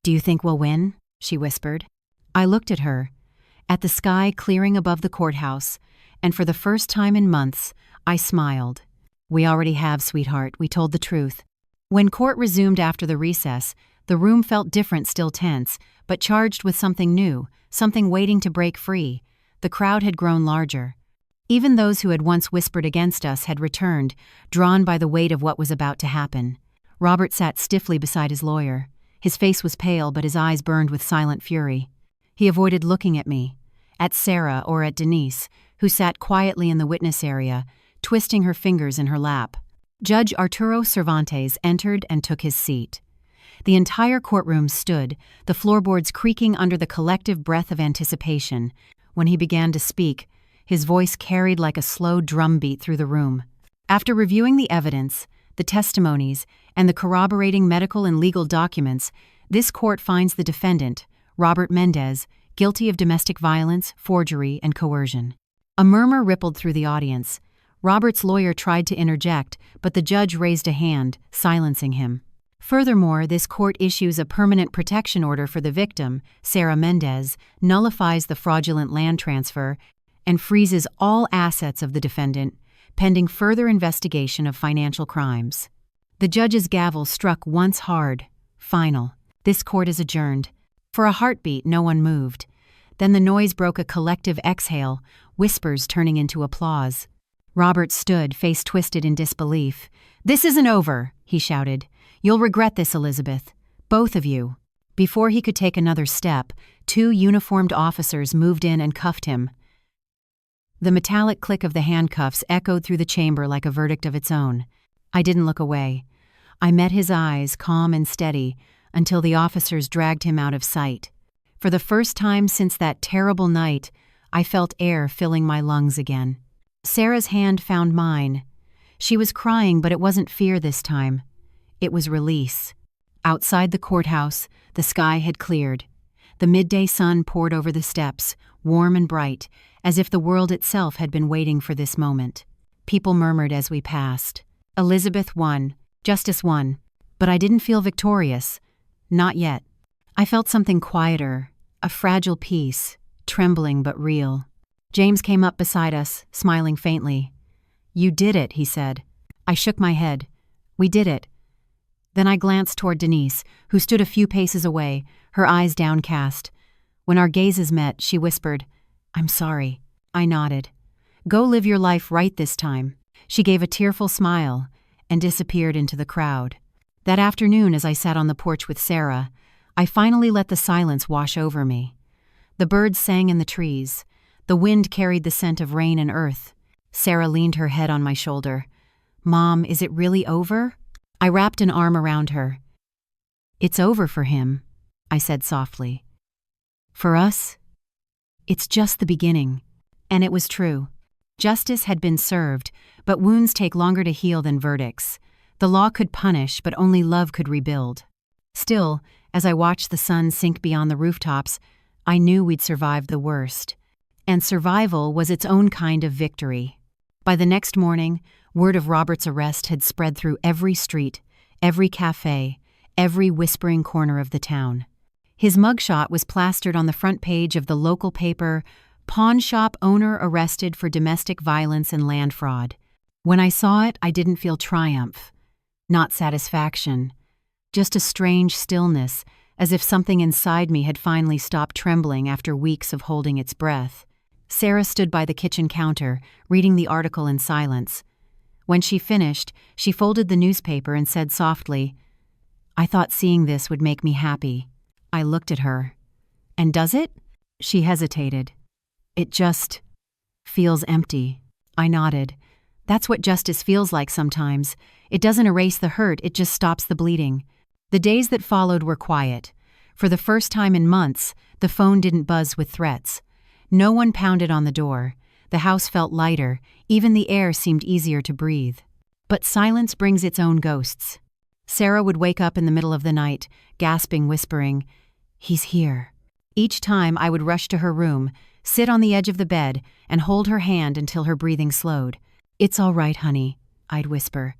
"Do you think we'll win?" she whispered. I looked at her, at the sky clearing above the courthouse, and for the first time in months, I smiled. "We already have, sweetheart," we told the truth. When court resumed after the recess, the room felt different, still tense, but charged with something new, something waiting to break free. The crowd had grown larger. Even those who had once whispered against us had returned, drawn by the weight of what was about to happen. Robert sat stiffly beside his lawyer. His face was pale, but his eyes burned with silent fury. He avoided looking at me, at Sarah or at Denise, who sat quietly in the witness area, twisting her fingers in her lap. Judge Arturo Cervantes entered and took his seat. The entire courtroom stood, the floorboards creaking under the collective breath of anticipation. When he began to speak, his voice carried like a slow drumbeat through the room. After reviewing the evidence, the testimonies, and the corroborating medical and legal documents, this court finds the defendant, Robert Mendez, guilty of domestic violence, forgery, and coercion. A murmur rippled through the audience. Robert's lawyer tried to interject, but the judge raised a hand, silencing him. Furthermore, this court issues a permanent protection order for the victim, Sarah Mendez, nullifies the fraudulent land transfer, and freezes all assets of the defendant, pending further investigation of financial crimes. The judge's gavel struck once hard. Final. This court is adjourned. For a heartbeat, no one moved. Then the noise broke a collective exhale, whispers turning into applause. Robert stood, face twisted in disbelief. "This isn't over," he shouted. "You'll regret this, Elizabeth. Both of you." Before he could take another step, 2 uniformed officers moved in and cuffed him. The metallic click of the handcuffs echoed through the chamber like a verdict of its own. I didn't look away. I met his eyes, calm and steady, until the officers dragged him out of sight. For the first time since that terrible night, I felt air filling my lungs again. Sarah's hand found mine. She was crying, but it wasn't fear this time. It was release. Outside the courthouse, the sky had cleared. The midday sun poured over the steps, warm and bright, as if the world itself had been waiting for this moment. People murmured as we passed. Elizabeth won. Justice won. But I didn't feel victorious. Not yet. I felt something quieter, a fragile peace, trembling but real. James came up beside us, smiling faintly. "You did it," he said. I shook my head. "We did it." Then I glanced toward Denise, who stood a few paces away, her eyes downcast. When our gazes met, she whispered, "I'm sorry." I nodded. "Go live your life right this time." She gave a tearful smile and disappeared into the crowd. That afternoon, as I sat on the porch with Sarah, I finally let the silence wash over me. The birds sang in the trees. The wind carried the scent of rain and earth. Sarah leaned her head on my shoulder. "Mom, is it really over?" I wrapped an arm around her. "It's over for him," I said softly. "For us, it's just the beginning." And it was true. Justice had been served, but wounds take longer to heal than verdicts. The law could punish, but only love could rebuild. Still, as I watched the sun sink beyond the rooftops, I knew we'd survived the worst. And survival was its own kind of victory. By the next morning, word of Robert's arrest had spread through every street, every cafe, every whispering corner of the town. His mugshot was plastered on the front page of the local paper, "Pawn shop owner arrested for domestic violence and land fraud." When I saw it, I didn't feel triumph, not satisfaction, just a strange stillness, as if something inside me had finally stopped trembling after weeks of holding its breath. Sarah stood by the kitchen counter, reading the article in silence. When she finished, she folded the newspaper and said softly, "I thought seeing this would make me happy." I looked at her. "And does it?" She hesitated. "It just feels empty." I nodded. "That's what justice feels like sometimes. It doesn't erase the hurt, it just stops the bleeding." The days that followed were quiet. For the first time in months, the phone didn't buzz with threats. No one pounded on the door. The house felt lighter, even the air seemed easier to breathe. But silence brings its own ghosts. Sarah would wake up in the middle of the night, gasping, whispering, "He's here." Each time I would rush to her room, sit on the edge of the bed, and hold her hand until her breathing slowed. "It's all right, honey," I'd whisper.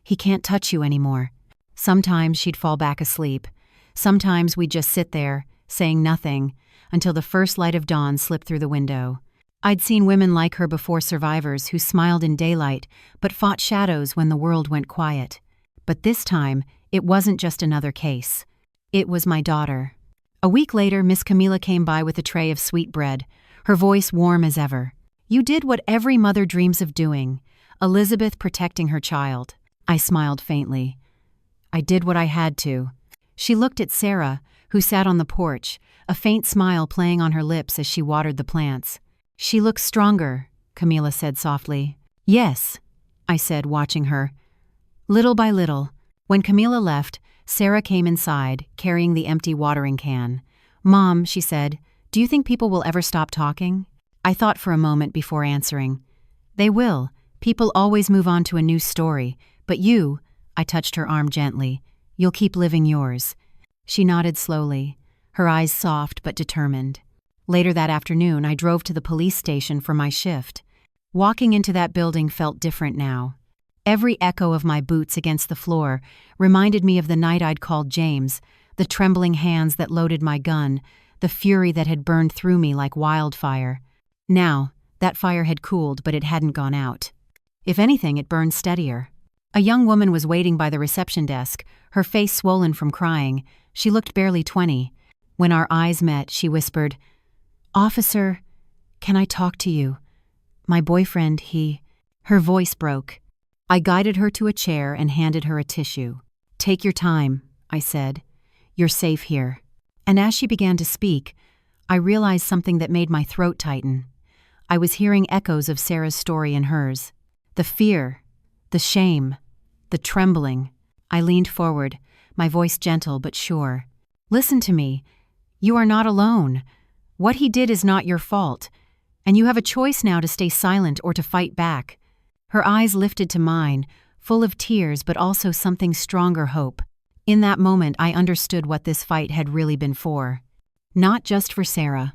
"He can't touch you anymore." Sometimes she'd fall back asleep. Sometimes we'd just sit there, saying nothing, until the first light of dawn slipped through the window. I'd seen women like her before, survivors who smiled in daylight but fought shadows when the world went quiet. But this time, it wasn't just another case. It was my daughter. A week later, Miss Camila came by with a tray of sweetbread, her voice warm as ever. "You did what every mother dreams of doing, Elizabeth protecting her child." I smiled faintly. "I did what I had to." She looked at Sarah, who sat on the porch, a faint smile playing on her lips as she watered the plants. "She looks stronger," Camila said softly. "Yes," I said, watching her. Little by little. When Camila left, Sarah came inside, carrying the empty watering can. "Mom," she said, "do you think people will ever stop talking?" I thought for a moment before answering. "They will. People always move on to a new story. But you," I touched her arm gently, "you'll keep living yours." She nodded slowly, her eyes soft but determined. Later that afternoon, I drove to the police station for my shift. Walking into that building felt different now. Every echo of my boots against the floor reminded me of the night I'd called James, the trembling hands that loaded my gun, the fury that had burned through me like wildfire. Now, that fire had cooled, but it hadn't gone out. If anything, it burned steadier. A young woman was waiting by the reception desk, her face swollen from crying. She looked barely 20. When our eyes met, she whispered, "Officer, can I talk to you? My boyfriend, Her voice broke. I guided her to a chair and handed her a tissue. "Take your time," I said. "You're safe here." And as she began to speak, I realized something that made my throat tighten. I was hearing echoes of Sarah's story in hers. The fear, the shame, the trembling. I leaned forward, my voice gentle but sure. "Listen to me. You are not alone. What he did is not your fault, and you have a choice now to stay silent or to fight back." Her eyes lifted to mine, full of tears but also something stronger, hope. In that moment, I understood what this fight had really been for. Not just for Sarah,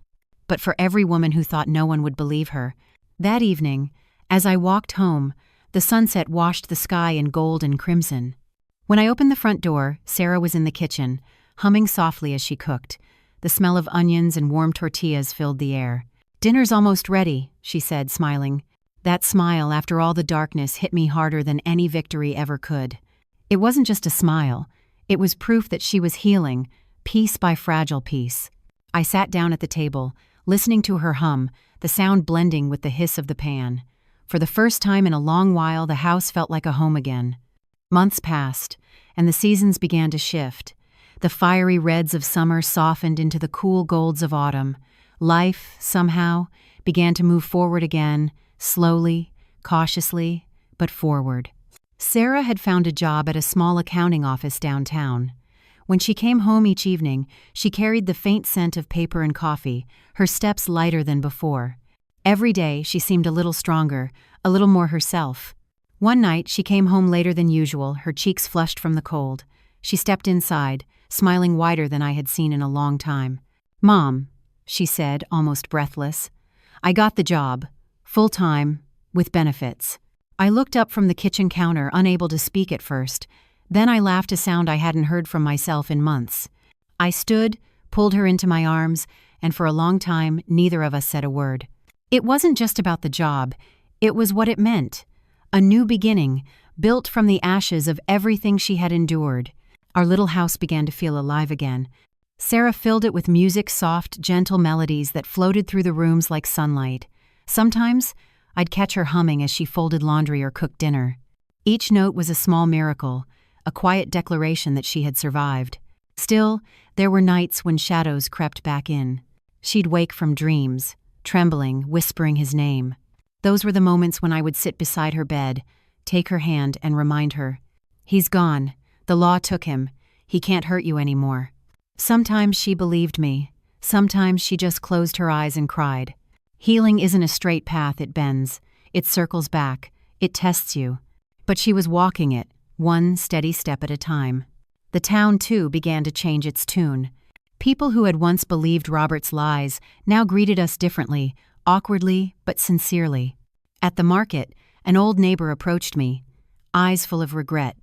but for every woman who thought no one would believe her. That evening, as I walked home, the sunset washed the sky in gold and crimson. When I opened the front door, Sarah was in the kitchen, humming softly as she cooked. The smell of onions and warm tortillas filled the air. "Dinner's almost ready," she said, smiling. That smile, after all the darkness, hit me harder than any victory ever could. It wasn't just a smile. It was proof that she was healing, piece by fragile piece. I sat down at the table, listening to her hum, the sound blending with the hiss of the pan. For the first time in a long while, the house felt like a home again. Months passed, and the seasons began to shift. The fiery reds of summer softened into the cool golds of autumn. Life, somehow, began to move forward again, slowly, cautiously, but forward. Sarah had found a job at a small accounting office downtown. When she came home each evening, she carried the faint scent of paper and coffee, her steps lighter than before. Every day, she seemed a little stronger, a little more herself. One night, she came home later than usual, her cheeks flushed from the cold. She stepped inside, smiling wider than I had seen in a long time. "Mom," she said, almost breathless, "I got the job. Full-time, with benefits." I looked up from the kitchen counter, unable to speak at first. Then I laughed, a sound I hadn't heard from myself in months. I stood, pulled her into my arms, and for a long time, neither of us said a word. It wasn't just about the job, it was what it meant. A new beginning, built from the ashes of everything she had endured. Our little house began to feel alive again. Sarah filled it with music, soft, gentle melodies that floated through the rooms like sunlight. Sometimes, I'd catch her humming as she folded laundry or cooked dinner. Each note was a small miracle, a quiet declaration that she had survived. Still, there were nights when shadows crept back in. She'd wake from dreams, trembling, whispering his name. Those were the moments when I would sit beside her bed, take her hand and remind her, "He's gone. The law took him. He can't hurt you anymore." Sometimes she believed me. Sometimes she just closed her eyes and cried. Healing isn't a straight path, it bends. It circles back. It tests you. But she was walking it, one steady step at a time. The town, too, began to change its tune. People who had once believed Robert's lies now greeted us differently, awkwardly but sincerely. At the market, an old neighbor approached me, eyes full of regret.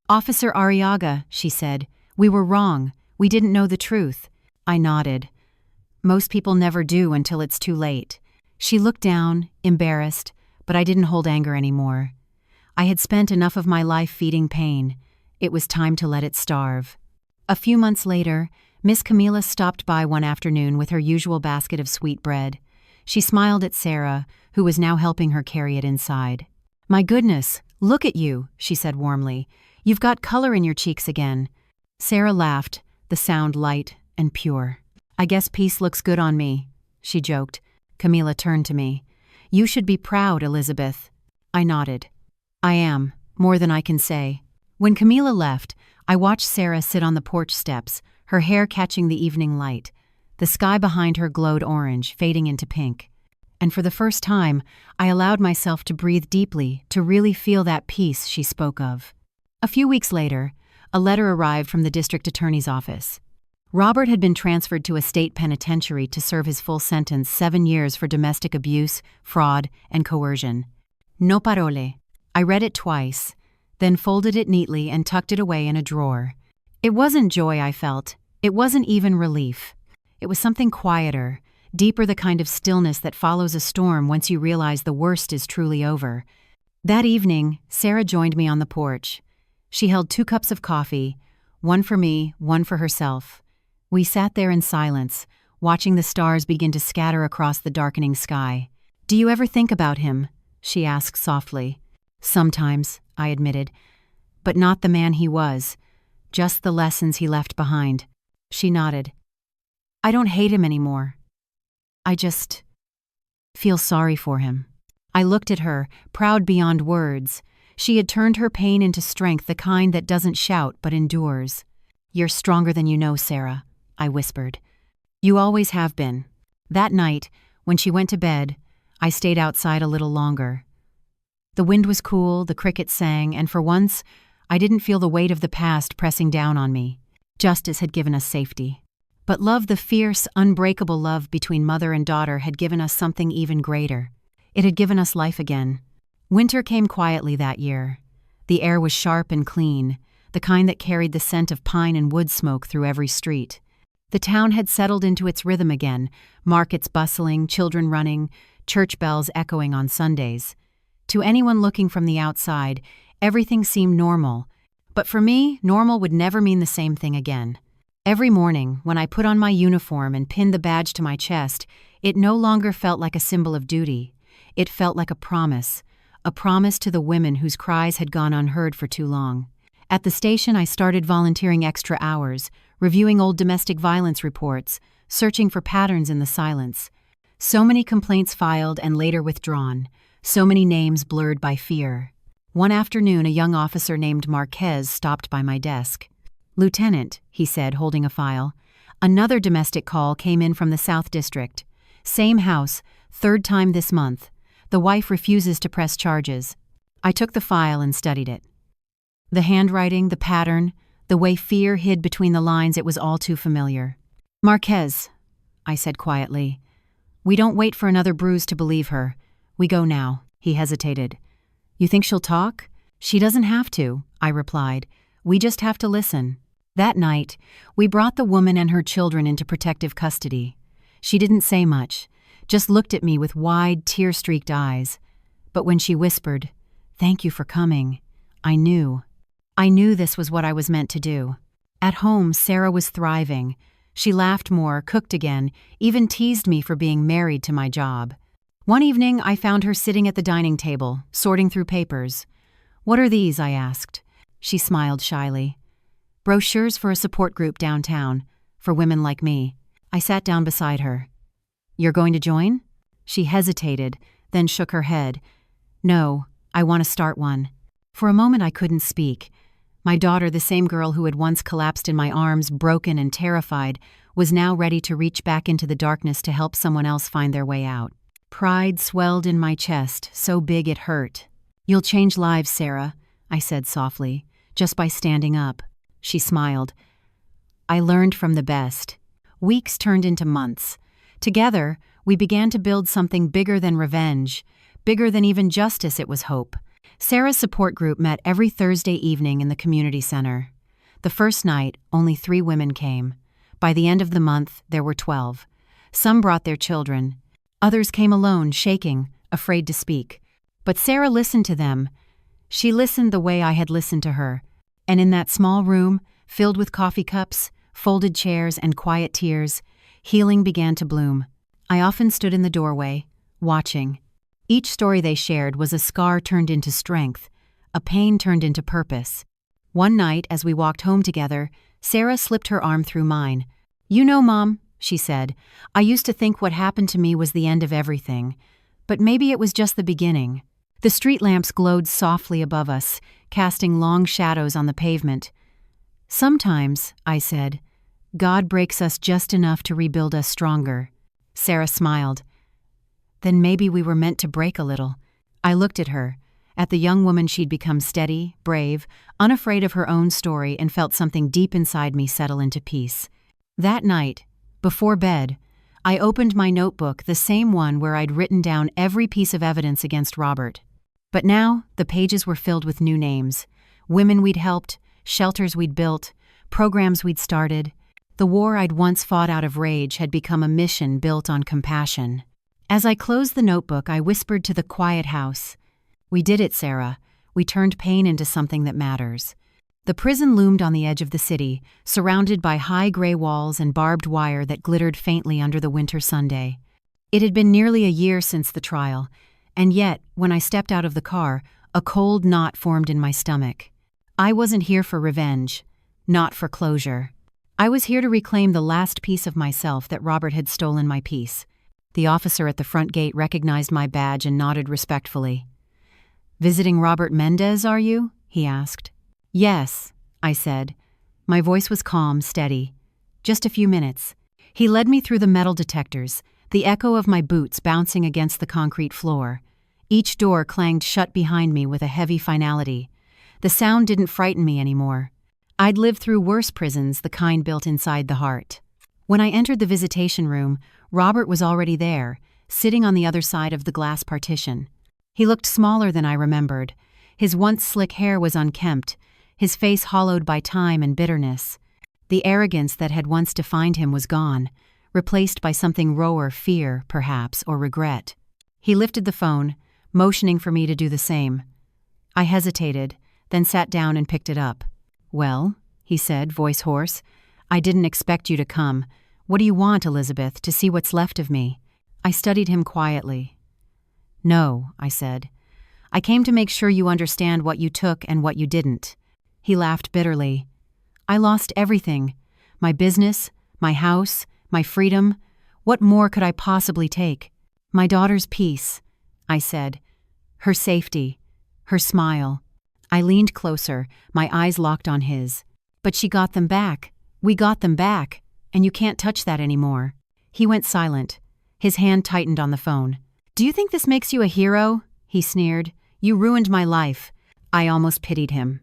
"Officer Arriaga," she said, "we were wrong. We didn't know the truth." I nodded. Most people never do until it's too late. She looked down, embarrassed, but I didn't hold anger anymore. I had spent enough of my life feeding pain. It was time to let it starve. A few months later, Miss Camila stopped by one afternoon with her usual basket of sweet bread. She smiled at Sarah, who was now helping her carry it inside. "My goodness, look at you," she said warmly. "You've got color in your cheeks again." Sarah laughed, the sound light and pure. "I guess peace looks good on me," she joked. Camila turned to me. "You should be proud, Elizabeth." I nodded. "I am, more than I can say." When Camila left, I watched Sarah sit on the porch steps, her hair catching the evening light. The sky behind her glowed orange, fading into pink. And for the first time, I allowed myself to breathe deeply, to really feel that peace she spoke of. A few weeks later, a letter arrived from the district attorney's office. Robert had been transferred to a state penitentiary to serve his full sentence, 7 years for domestic abuse, fraud, and coercion. No parole. I read it twice, then folded it neatly and tucked it away in a drawer. It wasn't joy I felt. It wasn't even relief. It was something quieter, deeper, the kind of stillness that follows a storm once you realize the worst is truly over. That evening, Sarah joined me on the porch. She held 2 cups of coffee, one for me, one for herself. We sat there in silence, watching the stars begin to scatter across the darkening sky. "Do you ever think about him?" she asked softly. "Sometimes," I admitted, "but not the man he was, just the lessons he left behind." She nodded. "I don't hate him anymore. I just feel sorry for him." I looked at her, proud beyond words. She had turned her pain into strength, the kind that doesn't shout but endures. "You're stronger than you know, Sarah," I whispered. "You always have been." That night, when she went to bed, I stayed outside a little longer. The wind was cool, the crickets sang, and for once, I didn't feel the weight of the past pressing down on me. Justice had given us safety. But love, the fierce, unbreakable love between mother and daughter, had given us something even greater. It had given us life again. Winter came quietly that year. The air was sharp and clean, the kind that carried the scent of pine and wood smoke through every street. The town had settled into its rhythm again, markets bustling, children running, church bells echoing on Sundays. To anyone looking from the outside, everything seemed normal. But for me, normal would never mean the same thing again. Every morning, when I put on my uniform and pinned the badge to my chest, it no longer felt like a symbol of duty. It felt like a promise to the women whose cries had gone unheard for too long. At the station, I started volunteering extra hours, reviewing old domestic violence reports, searching for patterns in the silence. So many complaints filed and later withdrawn, so many names blurred by fear. One afternoon, a young officer named Marquez stopped by my desk. "Lieutenant," he said, holding a file. "Another domestic call came in from the South District. Same house, 3rd time this month. The wife refuses to press charges." I took the file and studied it. The handwriting, the pattern, the way fear hid between the lines, it was all too familiar. "Marquez," I said quietly, "we don't wait for another bruise to believe her. We go now." He hesitated. "You think she'll talk?" "She doesn't have to," I replied. "We just have to listen." That night, we brought the woman and her children into protective custody. She didn't say much, just looked at me with wide, tear-streaked eyes. But when she whispered, "Thank you for coming," I knew. I knew this was what I was meant to do. At home, Sarah was thriving. She laughed more, cooked again, even teased me for being married to my job. One evening, I found her sitting at the dining table, sorting through papers. "What are these?" I asked. She smiled shyly. "Brochures for a support group downtown, for women like me." I sat down beside her. "You're going to join?" She hesitated, then shook her head. "No, I want to start one." For a moment I couldn't speak. My daughter, the same girl who had once collapsed in my arms, broken and terrified, was now ready to reach back into the darkness to help someone else find their way out. Pride swelled in my chest, so big it hurt. "You'll change lives, Sarah," I said softly, "just by standing up." She smiled. I learned from the best. Weeks turned into months. Together, we began to build something bigger than revenge, bigger than even justice, it was hope. Sarah's support group met every Thursday evening in the community center. The first night, only 3 women came. By the end of the month, there were 12. Some brought their children. Others came alone, shaking, afraid to speak. But Sarah listened to them. She listened the way I had listened to her. And in that small room, filled with coffee cups, folded chairs, and quiet tears, healing began to bloom. I often stood in the doorway, watching. Each story they shared was a scar turned into strength, a pain turned into purpose. One night, as we walked home together, Sarah slipped her arm through mine. "You know, Mom," she said, "I used to think what happened to me was the end of everything. But maybe it was just the beginning." The street lamps glowed softly above us, casting long shadows on the pavement. "Sometimes," I said, "God breaks us just enough to rebuild us stronger." Sarah smiled. "Then maybe we were meant to break a little." I looked at her, at the young woman she'd become, steady, brave, unafraid of her own story, and felt something deep inside me settle into peace. That night, before bed, I opened my notebook, the same one where I'd written down every piece of evidence against Robert. But now, the pages were filled with new names. Women we'd helped, shelters we'd built, programs we'd started. The war I'd once fought out of rage had become a mission built on compassion. As I closed the notebook, I whispered to the quiet house, "We did it, Sarah. We turned pain into something that matters." The prison loomed on the edge of the city, surrounded by high gray walls and barbed wire that glittered faintly under the winter Sunday. It had been nearly a year since the trial, and yet, when I stepped out of the car, a cold knot formed in my stomach. I wasn't here for revenge, not for closure. I was here to reclaim the last piece of myself that Robert had stolen my peace. The officer at the front gate recognized my badge and nodded respectfully. "Visiting Robert Mendez, are you?" he asked. "Yes," I said. My voice was calm, steady. "Just a few minutes." He led me through the metal detectors, the echo of my boots bouncing against the concrete floor. Each door clanged shut behind me with a heavy finality. The sound didn't frighten me anymore. I'd lived through worse prisons, the kind built inside the heart. When I entered the visitation room, Robert was already there, sitting on the other side of the glass partition. He looked smaller than I remembered. His once slick hair was unkempt, his face hollowed by time and bitterness. The arrogance that had once defined him was gone, replaced by something rawer, fear, perhaps, or regret. He lifted the phone, motioning for me to do the same. I hesitated, then sat down and picked it up. "Well," he said, voice hoarse, "I didn't expect you to come. What do you want, Elizabeth, to see what's left of me?" I studied him quietly. "No," I said. "I came to make sure you understand what you took and what you didn't." He laughed bitterly. "I lost everything. My business, my house, my freedom. What more could I possibly take? My daughter's peace," I said. "Her safety. Her smile." I leaned closer, my eyes locked on his. "But she got them back. We got them back. And you can't touch that anymore." He went silent. His hand tightened on the phone. "Do you think this makes you a hero?" he sneered. "You ruined my life." I almost pitied him.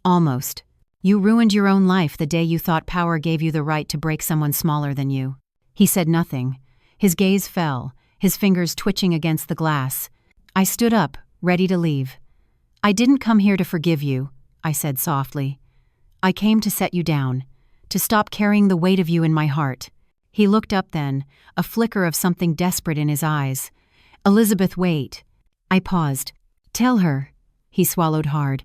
"Almost. You ruined your own life the day you thought power gave you the right to break someone smaller than you." He said nothing. His gaze fell, his fingers twitching against the glass. I stood up, ready to leave. "I didn't come here to forgive you," I said softly. I came to set you down, to stop carrying the weight of you in my heart." He looked up then, a flicker of something desperate in his eyes. "Elizabeth, wait." I paused. "Tell her." He swallowed hard.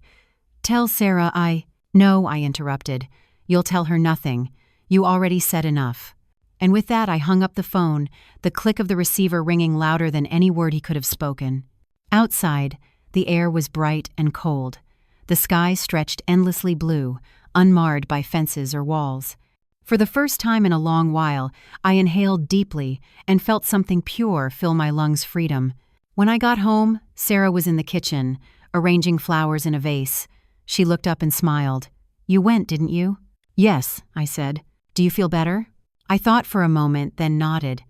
"Tell Sarah I—" "No," I interrupted. "You'll tell her nothing. You already said enough." And with that I hung up the phone, the click of the receiver ringing louder than any word he could have spoken. Outside, the air was bright and cold. The sky stretched endlessly blue, unmarred by fences or walls. For the first time in a long while, I inhaled deeply and felt something pure fill my lungs' freedom. When I got home, Sarah was in the kitchen, arranging flowers in a vase. She looked up and smiled. "You went, didn't you?" "Yes," I said. "Do you feel better?" I thought for a moment, then nodded.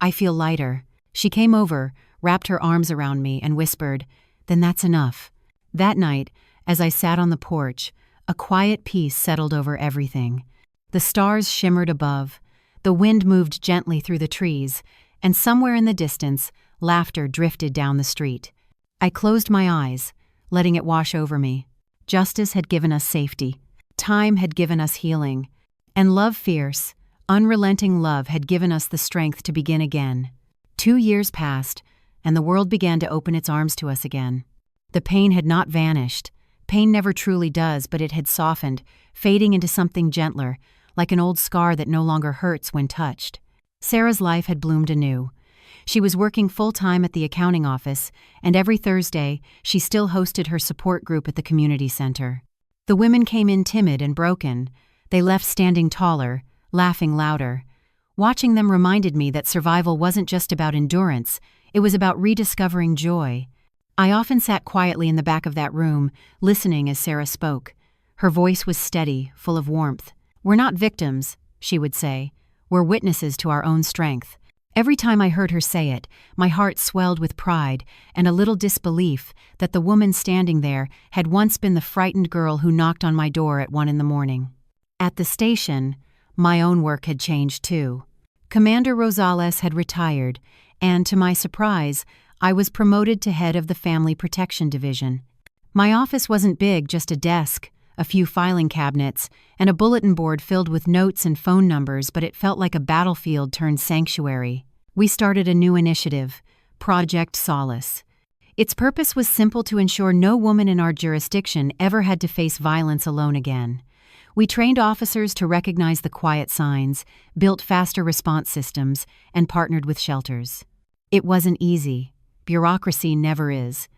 "I feel lighter." She came over, wrapped her arms around me, and whispered, "Then that's enough." That night, as I sat on the porch, a quiet peace settled over everything. The stars shimmered above, the wind moved gently through the trees, and somewhere in the distance, laughter drifted down the street. I closed my eyes, letting it wash over me. Justice had given us safety. Time had given us healing. And love, fierce, unrelenting love, had given us the strength to begin again. 2 years passed, and the world began to open its arms to us again. The pain had not vanished. Pain never truly does, but it had softened, fading into something gentler, like an old scar that no longer hurts when touched. Sarah's life had bloomed anew. She was working full-time at the accounting office, and every Thursday, she still hosted her support group at the community center. The women came in timid and broken. They left standing taller, laughing louder. Watching them reminded me that survival wasn't just about endurance, it was about rediscovering joy. I often sat quietly in the back of that room, listening as Sarah spoke. Her voice was steady, full of warmth. "We're not victims," she would say. "We're witnesses to our own strength." Every time I heard her say it, my heart swelled with pride and a little disbelief that the woman standing there had once been the frightened girl who knocked on my door at 1 a.m. At the station, my own work had changed too. Commander Rosales had retired, and to my surprise, I was promoted to head of the Family Protection Division. My office wasn't big, just a desk, a few filing cabinets, and a bulletin board filled with notes and phone numbers, but it felt like a battlefield turned sanctuary. We started a new initiative, Project Solace. Its purpose was simple: to ensure no woman in our jurisdiction ever had to face violence alone again. We trained officers to recognize the quiet signs, built faster response systems, and partnered with shelters. It wasn't easy. Bureaucracy never is.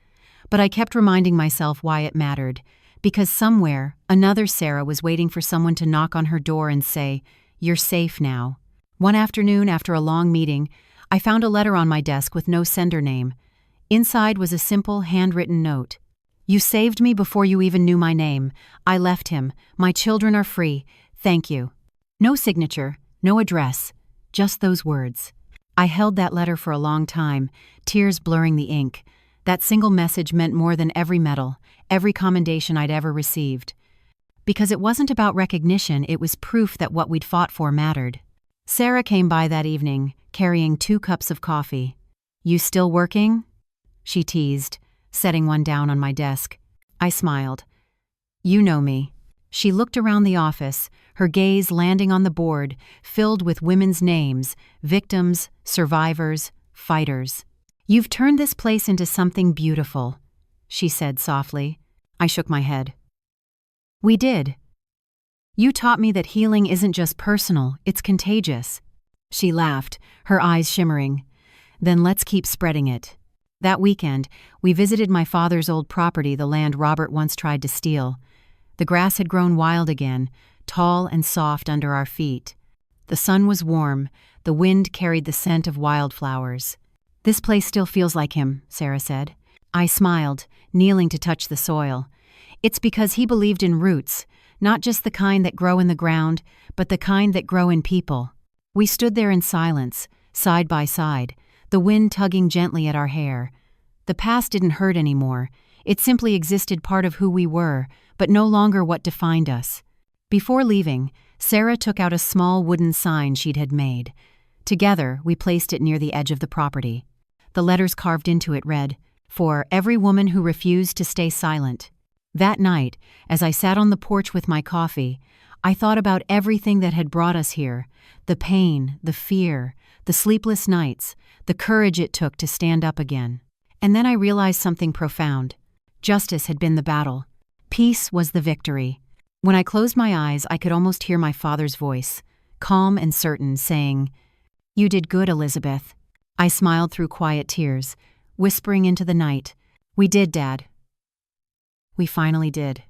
But I kept reminding myself why it mattered, because somewhere, another Sarah was waiting for someone to knock on her door and say, "You're safe now." One afternoon, after a long meeting, I found a letter on my desk with no sender name. Inside was a simple, handwritten note. "You saved me before you even knew my name. I left him. My children are free. Thank you." No signature, no address, just those words. I held that letter for a long time, tears blurring the ink. That single message meant more than every medal, every commendation I'd ever received. Because it wasn't about recognition, it was proof that what we'd fought for mattered. Sarah came by that evening, carrying 2 cups of coffee. "You still working?" she teased, setting one down on my desk. I smiled. "You know me." She looked around the office, her gaze landing on the board, filled with women's names, victims, survivors, fighters. "You've turned this place into something beautiful," she said softly. I shook my head. "We did. You taught me that healing isn't just personal, it's contagious." She laughed, her eyes shimmering. "Then let's keep spreading it." That weekend, we visited my father's old property, the land Robert once tried to steal. The grass had grown wild again, tall and soft under our feet. The sun was warm, the wind carried the scent of wildflowers. "This place still feels like him," Sarah said. I smiled, kneeling to touch the soil. "It's because he believed in roots, not just the kind that grow in the ground, but the kind that grow in people." We stood there in silence, side by side, the wind tugging gently at our hair. The past didn't hurt anymore. It simply existed, part of who we were, but no longer what defined us. Before leaving, Sarah took out a small wooden sign she'd had made. Together, we placed it near the edge of the property. The letters carved into it read, "For every woman who refused to stay silent." That night, as I sat on the porch with my coffee, I thought about everything that had brought us here: the pain, the fear, the sleepless nights, the courage it took to stand up again. And then I realized something profound. Justice had been the battle. Peace was the victory. When I closed my eyes, I could almost hear my father's voice, calm and certain, saying, "You did good, Elizabeth." I smiled through quiet tears, whispering into the night, "We did, Dad. We finally did."